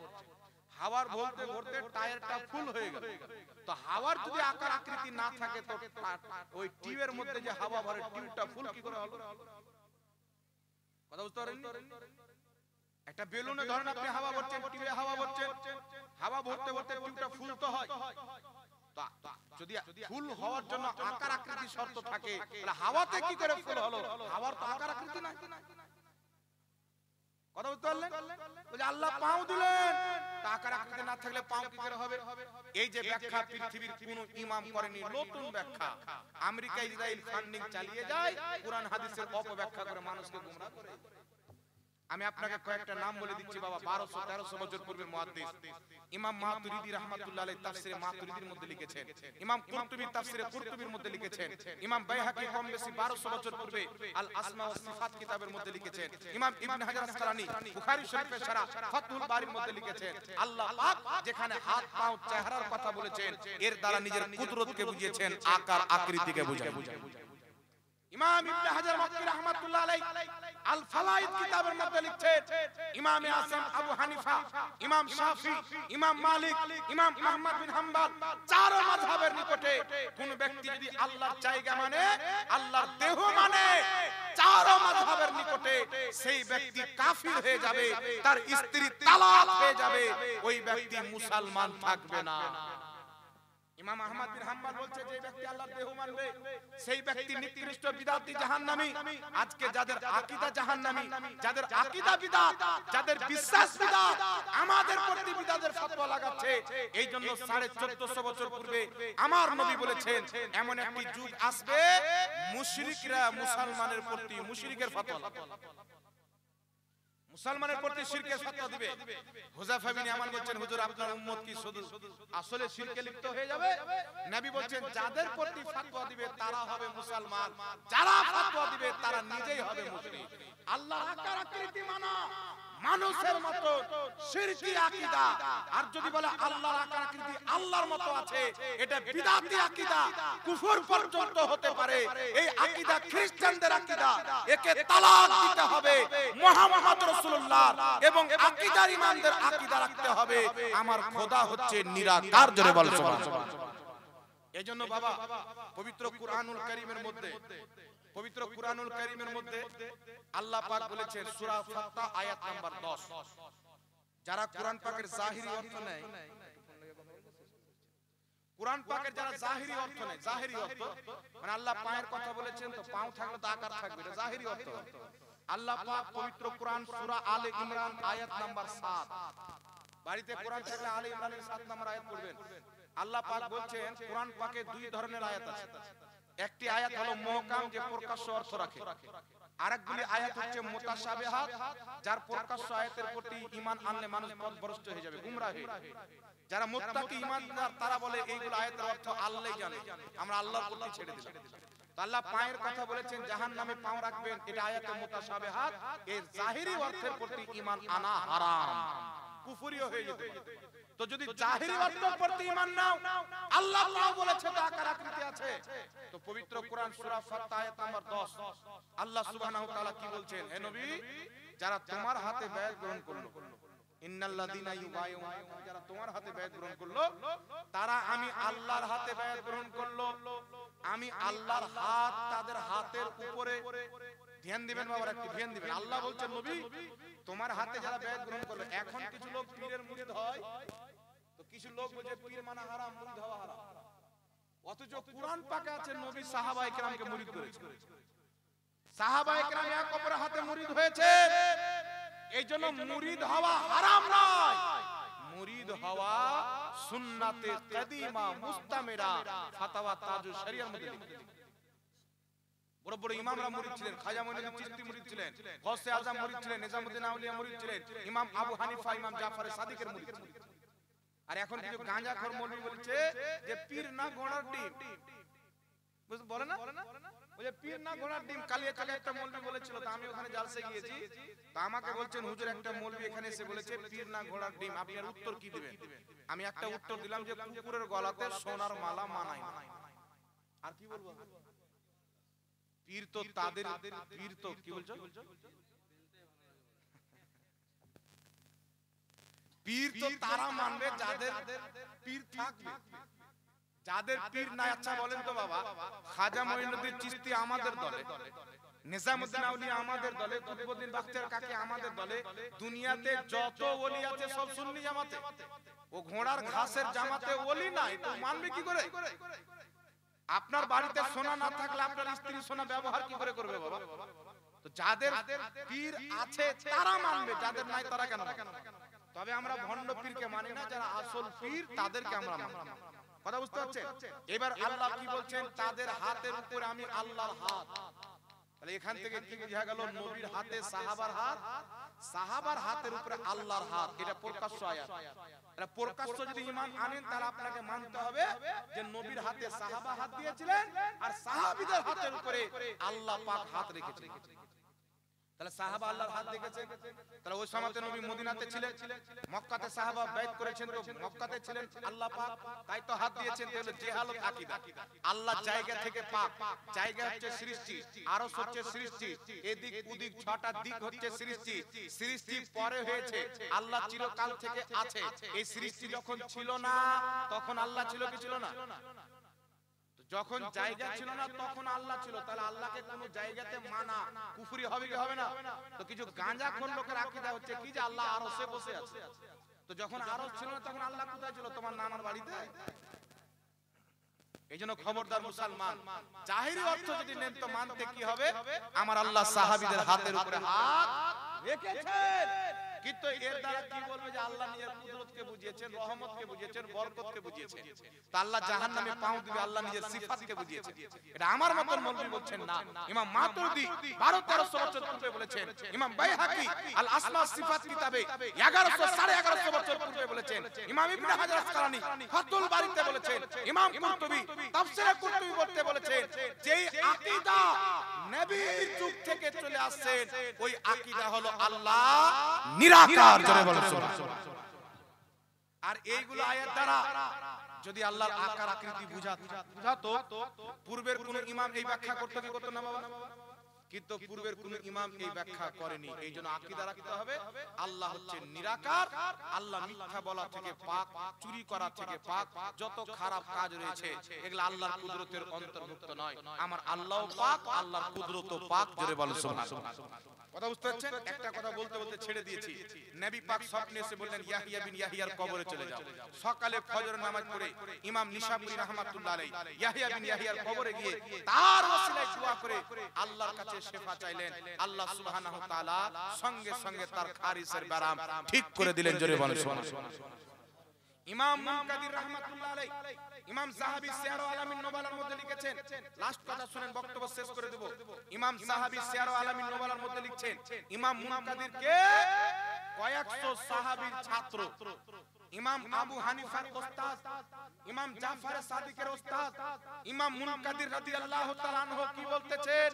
হাওয়ার ভরতে ভরতে টায়ারটা ফুল হয়ে গেল। তো হাওয়ার যদি আকার আকৃতি না থাকে তো ওই টিউবের মধ্যে যে হাওয়া ভরে টিউবটা ফুল কি করে হলো? কথা বুঝতে পারেন? একটা বেলুনে ধরেন আপনি হাওয়া ভরছেন, টিউবে হাওয়া ভরছেন, হাওয়া ভরতে ভরতে টিউবটা ফুল তো হয়। যদি ফুল হওয়ার জন্য আকার আকৃতি শর্ত থাকে, তাহলে হাওয়াতে কি করে ফুল হলো? হাওয়ার তো আকার আকৃতি নাই। কথা বুঝতে পারলেন? বলে আল্লাহ পাও দিলেন, তা আকার আকৃতি না থাকলে পাও কি করে হবে? এই যে ব্যাখ্যা পৃথিবীর কোন ইমাম করেনি, নতুন ব্যাখ্যা। আমেরিকা ইসরায়েল ফান্ডিং চালিয়ে যায়, কোরআন হাদিসের অপব্যাখ্যা করে মানুষকে গোমরাহ করে। আমি আপনাকে কয়েকটা নাম বলে দিচ্ছি বাবা। 1200-1300 বছর পূর্বের মুহাদ্দিস ইমাম মাতুরিদি রাহমাতুল্লাহ আলাইহি তাফসিরে মাতুরিদির মধ্যে লিখেছেন, ইমাম কুরতুবী তাফসিরে কুরতুবীর মধ্যে লিখেছেন, ইমাম বাইহাকি কম বেশি 1200 বছর পূর্বে আল আসমা ওয়াস সিফাত কিতাবের মধ্যে লিখেছেন, ইমাম ইবনে হাজার আসকালানী বুখারী শরীফের শারহ ফাতহুল বারির মধ্যে লিখেছেন। আল্লাহ পাক যেখানে হাত পা চেহারার কথা বলেছেন, এর দ্বারা নিজের কুদরতকে বুঝিয়েছেন, আকার আকৃতিকে বুঝায়। ইমাম ইবনে হাজার মক্কি রাহমাতুল্লাহ আলাইহি আল ফালাইদ কিতাবের মধ্যে লিখছেন, ইমাম আযম আবু হানিফা, ইমাম শাফি, ইমাম মালিক, ইমাম আহমদ বিন হাম্বল, চার মাযহাবের নিকটে কোন ব্যক্তি যদি আল্লাহর জায়গা মানে, আল্লাহর দেহ মানে, চার মাযহাবের নিকটে সেই ব্যক্তি কাফির হয়ে যাবে, তার স্ত্রী তালাক হয়ে যাবে, ওই ব্যক্তি মুসলমান থাকবে না। ইমাম আহমদ বিন হাম্বল বলছে যে ব্যক্তি আল্লাহর দেহ মানবে সেই ব্যক্তি নিকৃষ্ট বিদআতি জাহান্নামী। আজকে যাদের আকীদা জাহান্নামী, যাদের আকীদা বিদআত, যাদের বিশ্বাস বিদআত, আমাদের প্রতি বিদআতের ফতোয়া লাগাচ্ছে। এইজন্য 1450 বছর পূর্বে আমার নবী বলেছেন, এমন একটি যুগ আসবে মুশরিকরা মুসলমানের প্রতি মুশরিকের ফতোয়া লাগাবে। মুসলমানের প্রতি শিরকের ফতোয়া দিবে। হুযায়ফা বিন ইয়ামান বলেন, হুজুর আপনার উম্মত কি শুধু আসলে শিরকে লিপ্ত হয়ে যাবে? নবী বলেন, যাদের প্রতি ফতোয়া দিবে তারা হবে মুসলমান, যারা ফতোয়া দিবে তারা নিজেই হবে মুশরিক। আল্লাহর আকার আকৃতি মানা মানুষের মতো শিরকি আকীদা, আর যদি বলে আল্লাহর আকার আকৃতি আল্লাহর মতো আছে, এটা বিদআতি আকীদা, কুফর পর্যন্ত হতে পারে। এই আকীদা খ্রিস্টানদের আকীদা, একে তালাক দিতে হবে। মুহাম্মদ রাসূলুল্লাহ এবং আকীদার ইমানদের আকীদা রাখতে হবে আমার খোদা হচ্ছে নিরাকার। জোরে বল সুবহানাল্লাহ। এজন্য বাবা পবিত্র কুরআনুল কারীমের মধ্যে আল্লাহ পাক বলেছেন সূরা ফাত্তাহ আয়াত নাম্বার 10, যারা কোরআন পাকের জাহিরি অর্থ নেয়, কোরআন পাকের যারা জাহিরি অর্থ নেয়, জাহিরি অর্থ মানে আল্লাহ পায়ের কথা বলেছেন তো পাও থাকলে তো আকার থাকবে, এটা জাহিরি অর্থ। আল্লাহ পাক পবিত্র কোরআন সূরা আলে ইমরান আয়াত নাম্বার 7, বাড়িতে কোরআন থাকলে আলে ইমরানের 7 নম্বর আয়াত পড়বেন। আল্লাহ পাক বলছেন কোরআন পাকে দুই ধরনের আয়াত আছে। একটি আয়াত হলো মুহকাম, যে প্রকাশ্য অর্থ রাখে, আরেকগুলি আয়াত হচ্ছে মুতাশাবিহাত, যার প্রকাশ্য আয়াতের প্রতি ঈমান আনলে মানুষ পথভ্রষ্ট হয়ে যাবে, গুমরাহ হয়ে যাবে। যারা মুত্তাকি ঈমানদার তারা বলে এইগুলো আয়াতের অর্থ আল্লাহই জানে, আমরা আল্লাহর প্রতি ছেড়ে দিলাম। তো আল্লাহ পায়ের কথা বলেছেন জাহান্নামে পাও রাখবেন, এটা আয়াতে মুতাশাবিহাত, এর জাহিরি অর্থের প্রতি ঈমান আনা হারাম, কুফরিও হয়ে যেতে পারে। তো যদি জাহিরি অর্থের প্রতি ঈমান নাও, আল্লাহ পাও বলেছে তো আকার আকৃতি আছে, তো পবিত্র কোরআন সূরা ফাত্তাহ আয়াত নাম্বার 10 আল্লাহ সুবহানাহু ওয়া তাআলা কি বলছেন, হে নবী যারা তোমার হাতে বায়াত গ্রহণ করলো, ইন্নাল্লাযীনা ইউবাইউনা, যারা তোমার হাতে বায়াত গ্রহণ করলো তারা আমি আল্লাহর হাতে বায়াত গ্রহণ করলো, আমি আল্লাহর হাত তাদের হাতের উপরে। ধ্যান দিবেন বাবা, একটু ধ্যান দিবেন। আল্লাহ বলছেন নবী তোমার হাতে যারা বায়াত গ্রহণ করলো, এখন কিছু লোক পীরের মুরিদ হয়, তো কিছু লোক বলে পীর মানা হারাম, মুরিদ হওয়া হারাম, অথচ কোরআন পাকে আছে নবী সাহাবায়ে কেরামকে মুরিদ করেছে, সাহাবায়ে কেরাম এক অপরের হাতে মুরিদ হয়েছে। এইজন্য মুরিদ হওয়া হারাম নয়, মুরিদ হওয়া সুন্নাতে কদিমা মুস্তামিরা, ফাতাওয়া তাজুশ শরিয়ার মধ্যে লিখেছে। বড় বড় ইমামরা মুরিদ ছিলেন, খাজা মঈনুদ্দিন চিশতি মুরিদ ছিলেন, গৌসে আযম মুরিদ ছিলেন, নিজামউদ্দিন আউলিয়া মুরিদ ছিলেন, ইমাম আবু হানিফা, ইমাম জাফর সাদিকের মুরিদ ছিলেন। আর এখন কিছু গাঁজাখোর মৌলবি বলছে যে পীর না ঘোড়ার ডিম, বলে না ওই যে পীর না ঘোড়ার ডিম। কালিয়াচকে একটা মৌলবি বলেছিল, তো আমি ওখানে জালসে গিয়েছি, তো আমাকে বলছেন হুজুর একটা মৌলবি এখানে এসে বলেছে পীর না ঘোড়ার ডিম, আপনি এর উত্তর কি দিবেন? আমি একটা উত্তর দিলাম যে কুকুরের গলাতে সোনার মালা মানায় না। আর কি বলবো, পীর তো তাদের পীর তো কি বলছো, পীর তো তারা মানবে যাদের পীর থাকবে, যাদের পীর নাই। আচ্ছা বলেন তো বাবা, খাজা মঈনুদ্দিন চিশতি আমাদের দলে, নিজামউদ্দিন আউলিয়া আমাদের দলে, কুতুবউদ্দিন বাখতিয়ার কাকি আমাদের দলে, দুনিয়াতে যত ওলি আছে সব সুন্নি জামাতে। ও ঘোড়ার ঘাসের জামাতে ওলি নাই, তো মানবে কি করে? আপনার বাড়িতে সোনা না থাকলে আপনার স্ত্রী সোনা ব্যবহার কি করে করবে বাবা? তো যাদের পীর আছে তারা মানবে, যাদের নাই তারা কেন? তবে আমরা ভণ্ড পীরকে মানি না, যারা আসল পীর তাদেরকে আমরা মানি। কথা বুঝতে পারছেন? এবার আল্লাহ কি বলছেন, তাদের হাতের উপরে আমি আল্লাহর হাত। তাহলে এখান থেকে কি বোঝা গেল, নবীর হাতে সাহাবার হাত, সাহাবার হাতের উপরে আল্লাহর হাত, এটা প্রকাশ্য আয়াত। এটা প্রকাশ্য যদি ঈমান আনেন তাহলে আপনাকে মানতে হবে যে নবীর হাতে সাহাবা হাত দিয়েছিলেন আর সাহাবীদের হাতের উপরে আল্লাহ পাক হাত রেখেছেন। তাহলে সাহাবা আল্লাহর হাত দেখেছেন, তাহলে ওই সময়তে নবী মদিনাতে ছিলেন, মক্কাতে সাহাবা বাইত করেছেন, তো মক্কাতে ছিলেন আল্লাহ পাক, তাই তো হাত দিয়েছেন। তাহলে জিহালত আকীদা, আল্লাহ জায়গা থেকে পাক, জায়গা হচ্ছে সৃষ্টি, আরশ হচ্ছে সৃষ্টি, এদিক ওদিক ছটা দিক হচ্ছে সৃষ্টি, সৃষ্টি পরে হয়েছে, আল্লাহ চিরকাল থেকে আছে। এই সৃষ্টি যখন ছিল না তখন আল্লাহ ছিল কি ছিল না? যখন জায়গা ছিল না তখন আল্লাহ ছিল। তাহলে আল্লাহকে কোন জায়গাতে মানা কুফরি হবে কি হবে না? তো কিছু গাঁজাখোর লোকের আকীদা হচ্ছে কি যে আল্লাহ আরশে বসে আছে। তো যখন আরশ ছিল না তখন আল্লাহ কোথায় ছিল? তোমার নানার বাড়িতে। এইজন্য খবরদার মুসলমান, জাহিরি অর্থ যদি নেন তো মানতে কি হবে, আমার আল্লাহ সাহাবীদের হাতের উপরে হাত রেখেছেন। কিন্তু এর দ্বারা কি বলবে যে আল্লাহ নিজের কুদরতকে বুঝিয়েছেন, রহমতকে বুঝিয়েছেন, বরকতকে বুঝিয়েছেন। তা আল্লাহ জাহান্নামে পাও দিবে আল্লাহ নিজের সিফাতকে বুঝিয়েছেন। এটা আমার মতন মৌলবী বলছেন না, ইমাম মাতুরিদি 1200-1300 বছর পূর্বে বলেছেন। ইমাম বাইহাকি আল আসমা সিফাত কিতাবে 1100-1150 বছর পূর্বে বলেছেন। ইমাম ইবনে হাজার আসকালানী ফাতুল বারীতে বলেছেন। ইমাম কুরতুবী তাফসীরে কুরতুবী বলতে বলেছেন যেই আকীদা নবীর যুগ থেকে চলে আসছেন ওই আকীদা হলো আল্লাহ নিরাকার। জোরে বলুন সুবহানাল্লাহ। আর এইগুলো আয়াত দ্বারা যদি আল্লাহর আকার আকৃতি বুঝাতো পূর্বের কোন ইমাম এই ব্যাখ্যা করতে কি করতে না বাবা? কিন্তু পূর্বের কোন ইমাম এই ব্যাখ্যা করেনি। এইজন্য আকীদা রাখতে হবে আল্লাহ হচ্ছে নিরাকার, আল্লাহ মিথ্যা বলা থেকে পাক, চুরি করা থেকে পাক, যত খারাপ কাজ রয়েছে এগুলো আল্লাহর কুদরতের অন্তর্ভুক্ত নয়। আমার আল্লাহও পাক, আল্লাহর কুদরতও পাক। জোরে বলো সুবহানাল্লাহ। কথা বুঝতে পারছেন? একটা কথা বলতে বলতে ছেড়ে দিয়েছি। নবী পাক স্বপ্নে এসে বললেন ইয়াহইয়া বিন ইয়াহইয়ার কবরে চলে যাও। সকালে ফজর নামাজ পড়ে ইমাম নিশাপুরী রাহমাতুল্লাহ আলাইহি ইয়াহইয়া বিন ইয়াহইয়ার কবরে গিয়ে তার ওসিলায় দোয়া করে আল্লাহর কাছে শেফা চাইলেন। আল্লাহ সুবহানাহু ওয়া তাআলা সঙ্গে সঙ্গে তার খারিসের ব্যারাম ঠিক করে দিলেন। জোরে বলেন সুবহানাল্লাহ। ইমাম মুনকাদির রাহমাতুল্লাহ আলাইহি ইমাম যাহাবী সিয়ার আলামিন নুবালার মধ্যে লিখেছেন, লাস্ট কথা শুনেন বক্তব্য শেষ করে দেব। ইমাম যাহাবী সিয়ার আলামিন নুবালার মধ্যে লিখছেন ইমাম মুনকাদির কে কয়েকশো সাহাবীর ছাত্র, ইমাম আবু হানিফার ওস্তাদ, ইমাম জাফর সাদিকের ওস্তাদ ইমাম মুনকাদির রাদিয়াল্লাহু তাআলা আনহু কি বলতেছেন?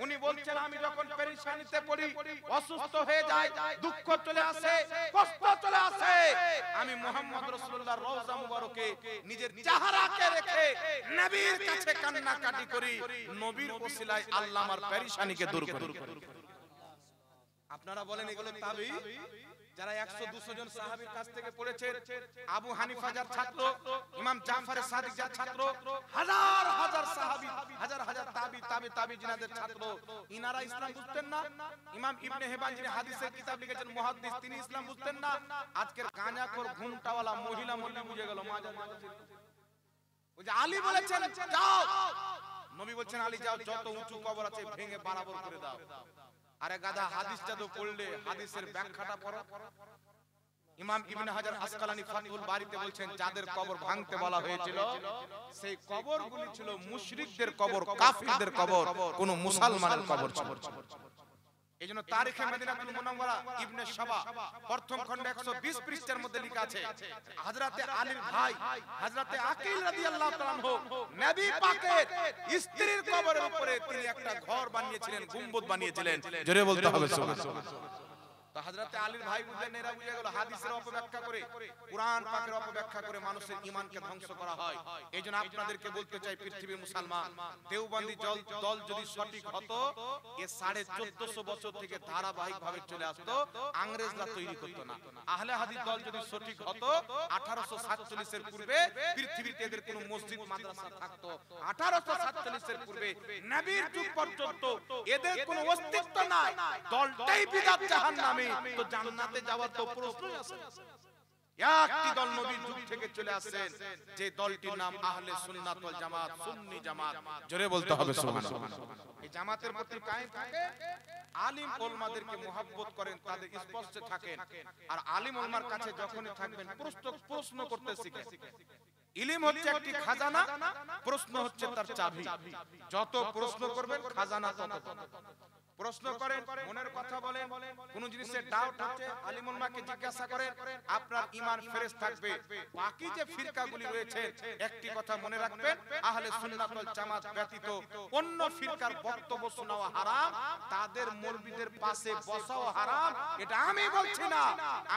উনি বলছেন আমি যখন পেরেশানিতে পড়ি, অসুস্থ হয়ে যাই, দুঃখ চলে আসে, কষ্ট চলে আসে, আমি মুহাম্মদ রাসূলুল্লাহর রওজা মুবারকে নিজের চেহারাকে রেখে নবীর কাছে কান্নাকাটি করি, নবীর ওসিলায় আল্লাহ আমার পেরেশানিকে দূর করি। আপনারা বলেন এগুলো তাবী যারা 100-200 জন সাহাবীর কাছ থেকে পড়েছেন, আবু হানিফা যার ছাত্র, ইমাম জাফর সাদিক যার ছাত্র, হাজার হাজার সাহাবী, হাজার হাজার তাবী জিনাদের ছাত্র, ইনারা ইসলাম বুঝতেন না? ইমাম ইবনে হিবান যিনি হাদিসের কিতাব লিখেছেন মুহাদ্দিস, তিনি ইসলাম বুঝতেন না? আজকের গাঁজাখোর ঘুমটাওয়ালা মহিলা মল্লি বুঝে গেল। ওই যে আলী বলেছেন যাও, নবী বলছেন আলী যাও, যত উঁচু কবর আছে ভেঙে বরাবর করে দাও। আরে গাদা হাদিসটা তো পড়লে হাদিসের ব্যাখ্যাটা পড়ো। ইমাম ইবনে হাজার আসকালানী ফাতুল বারীতে বলছেন যাদের কবর ভাঙতে বলা হয়েছিল সেই কবরগুলি ছিল মুশরিকদের কবর, কাফিরদের কবর, কোন মুসলমানের কবর ছিল। এইজন্য তারিখে মদিনাতুল মুনাওয়ারা ইবনে শাবা প্রথম খণ্ড 120 পৃষ্ঠার মধ্যে লেখা আছে হযরতে আলীর ভাই হযরতে আকিল রাদিয়াল্লাহু তাআলা আনহু নবী পাকের স্ত্রীর কবরের উপরে তিনি একটা ঘর বানিয়েছিলেন, গম্বুজ বানিয়েছিলেন। জোরে বলতে হবে সুবহানাল্লাহ। তো হযরতে আলীর ভাই বুঝলেন এরা বুঝে গেল হাদিসের অপব্যাখ্যা করে, কুরআন পাকের অপব্যাখ্যা করে মানুষের ঈমানকে ধ্বংস করা হয়। এইজন্য আপনাদেরকে বলতে চাই পৃথিবীর মুসলমান দেওবন্দি দল যদি সঠিক হতো এ 1450 বছর থেকে ধারাবাহিকভাবে চলে আসতো, ইংরেজরা তৈরি করত না। আহলে হাদিস দল যদি সঠিক হতো 1847 এর পূর্বে পৃথিবীতে এদের কোনো মসজিদ মাদ্রাসা থাকতো। 1847 এর পূর্বে নবীর যুগ পর্যন্ত এদের কোনো অস্তিত্ব নাই। দলটাই বিদআত জাহান্নামী, তো জান্নাতে যাওয়ার তো প্রশ্নই আসে না। একটি দল নবীর যুগ থেকে চলে আসেন, যে দলটির নাম আহলে সুন্নাত ওয়াল জামাত, সুন্নি জামাত। জোরে বলতে হবে সুবহানাল্লাহ। এই জামাতের প্রতি কায়েম থাকে, আলিম ওলামাদেরকে মুহাব্বত করেন, তাদের স্পর্শে থাকেন। আর আলিম ওলামার কাছে যখনই থাকবেন প্রশ্ন করতে শিখেন। ইলম হচ্ছে একটি খাজানা, প্রশ্ন হচ্ছে তার চাবি। যত প্রশ্ন করবেন খাজানা তত। প্রশ্ন করেন, মনের কথা বলেন, কোন জিনিসে ডাউট হচ্ছে আলিম ওলামাকে জিজ্ঞাসা করেন, আপনার ঈমান ফ্রেশ থাকবে। বাকি যে ফিরকাগুলি রয়েছে একটি কথা মনে রাখবেন, আহলে সুন্নাত ওয়াল জামাত ব্যতীত অন্য ফিরকার বক্তব্য শোনাও হারাম, তাদের মৌলবীদের পাশে বসাও হারাম। এটা আমি বলছি না,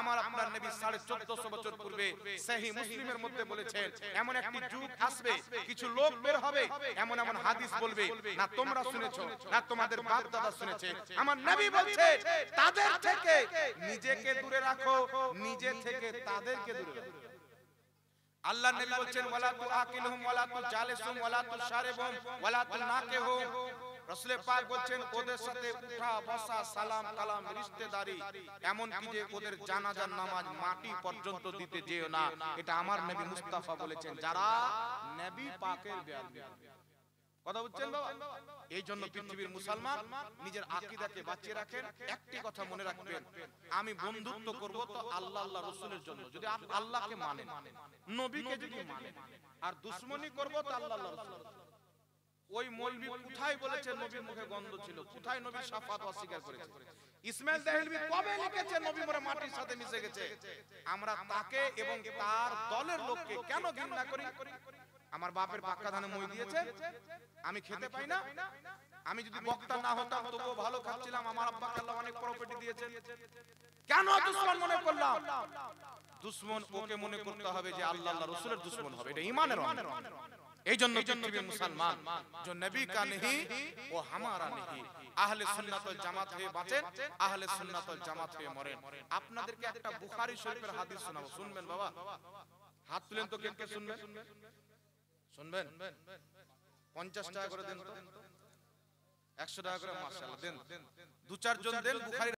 আমার আপনার নবী 1450 বছর পূর্বে সহিহ মুসলিমের মধ্যে বলেছেন এমন একটি যুগ আসবে, কিছু লোক বের হবে এমন এমন হাদিস বলবে না তোমরা শুনেছো না তোমাদের বাপ দাদা শুনেছে। আমার নবী বলছে তাদের থেকে নিজেকে দূরে রাখো, নিজে থেকে তাদেরকে দূরে রাখো। আল্লাহ নবী বলছেন ওয়ালা তুআকিলহুম ওয়ালা তুজালিসুম ওয়ালা তুশারিবুম ওয়ালা তুনাকিহুম। রাসূল পাক বলছেন ওদের সাথে উঠা বসা, সালাম কালাম, রিশতেদারি, এমন কি যে ওদের জানাজার নামাজ মাটি পর্যন্ত দিতে যেও না। এটা আমার নবী মুস্তাফা বলেছেন, যারা নবী পাকের বেয়াদবি। কথা বুঝছেন বাবা? এই জন্য পৃথিবীর মুসলমান নিজের আকীদাকে বাঁচিয়ে রাখেন। একটি কথা মনে রাখবেন, আমি বন্ধুত্ব করব তো আল্লাহ আল্লাহ রাসূলের জন্য, যদি আল্লাহকে মানেন, নবীকে যদি মানেন, আর দুশমনি করব তো আল্লাহ আল্লাহ রাসূল। ওই মৌলভী কোথায় বলেছে নবীর মুখে গন্ধ ছিল? কোথায় নবীর শাফাত অস্বীকার করেছে? ইসমাইল দেহলভী কবে লিখেছে নবী মরে মাটির সাথে মিশে গেছে? আমরা তাকে এবং তার দলের লোককে কেন ঘৃণা করি? আমার বাপের পাক্কা ধানে মই দিয়েছে, আমি খেতে পাই না। আমি যদি বক্তা না হতাম তবুও ভালো খাচ্ছিলাম। আমার আব্বাকে আল্লাহ অনেক প্রপার্টি দিয়েছেন। কেন দুশমন মনে করলাম? দুশমন ওকে মনে করতে হবে যে আল্লাহ আল্লাহ রাসূলের দুশমন হবে, এটা ঈমানের অঙ্গ। এই জন্য পৃথিবীর মুসলমান जो नबी का नहीं वो हमारा नहीं, আহলে সুন্নাত ওয়াল জামাত হয়ে বাঁচেন, আহলে সুন্নাত ওয়াল জামাত হয়ে মরেন। আপনাদেরকে একটা বুখারী শরীফের হাদিস শোনাবো, শুনবেন বাবা? হাত তুলেন তো, কে কে শুনবেন? শুনবেন? 50 টাকা করে দেন তো, 100 টাকা করে মাশাআল্লাহ দেন, দু চার জন দেন। বুখারী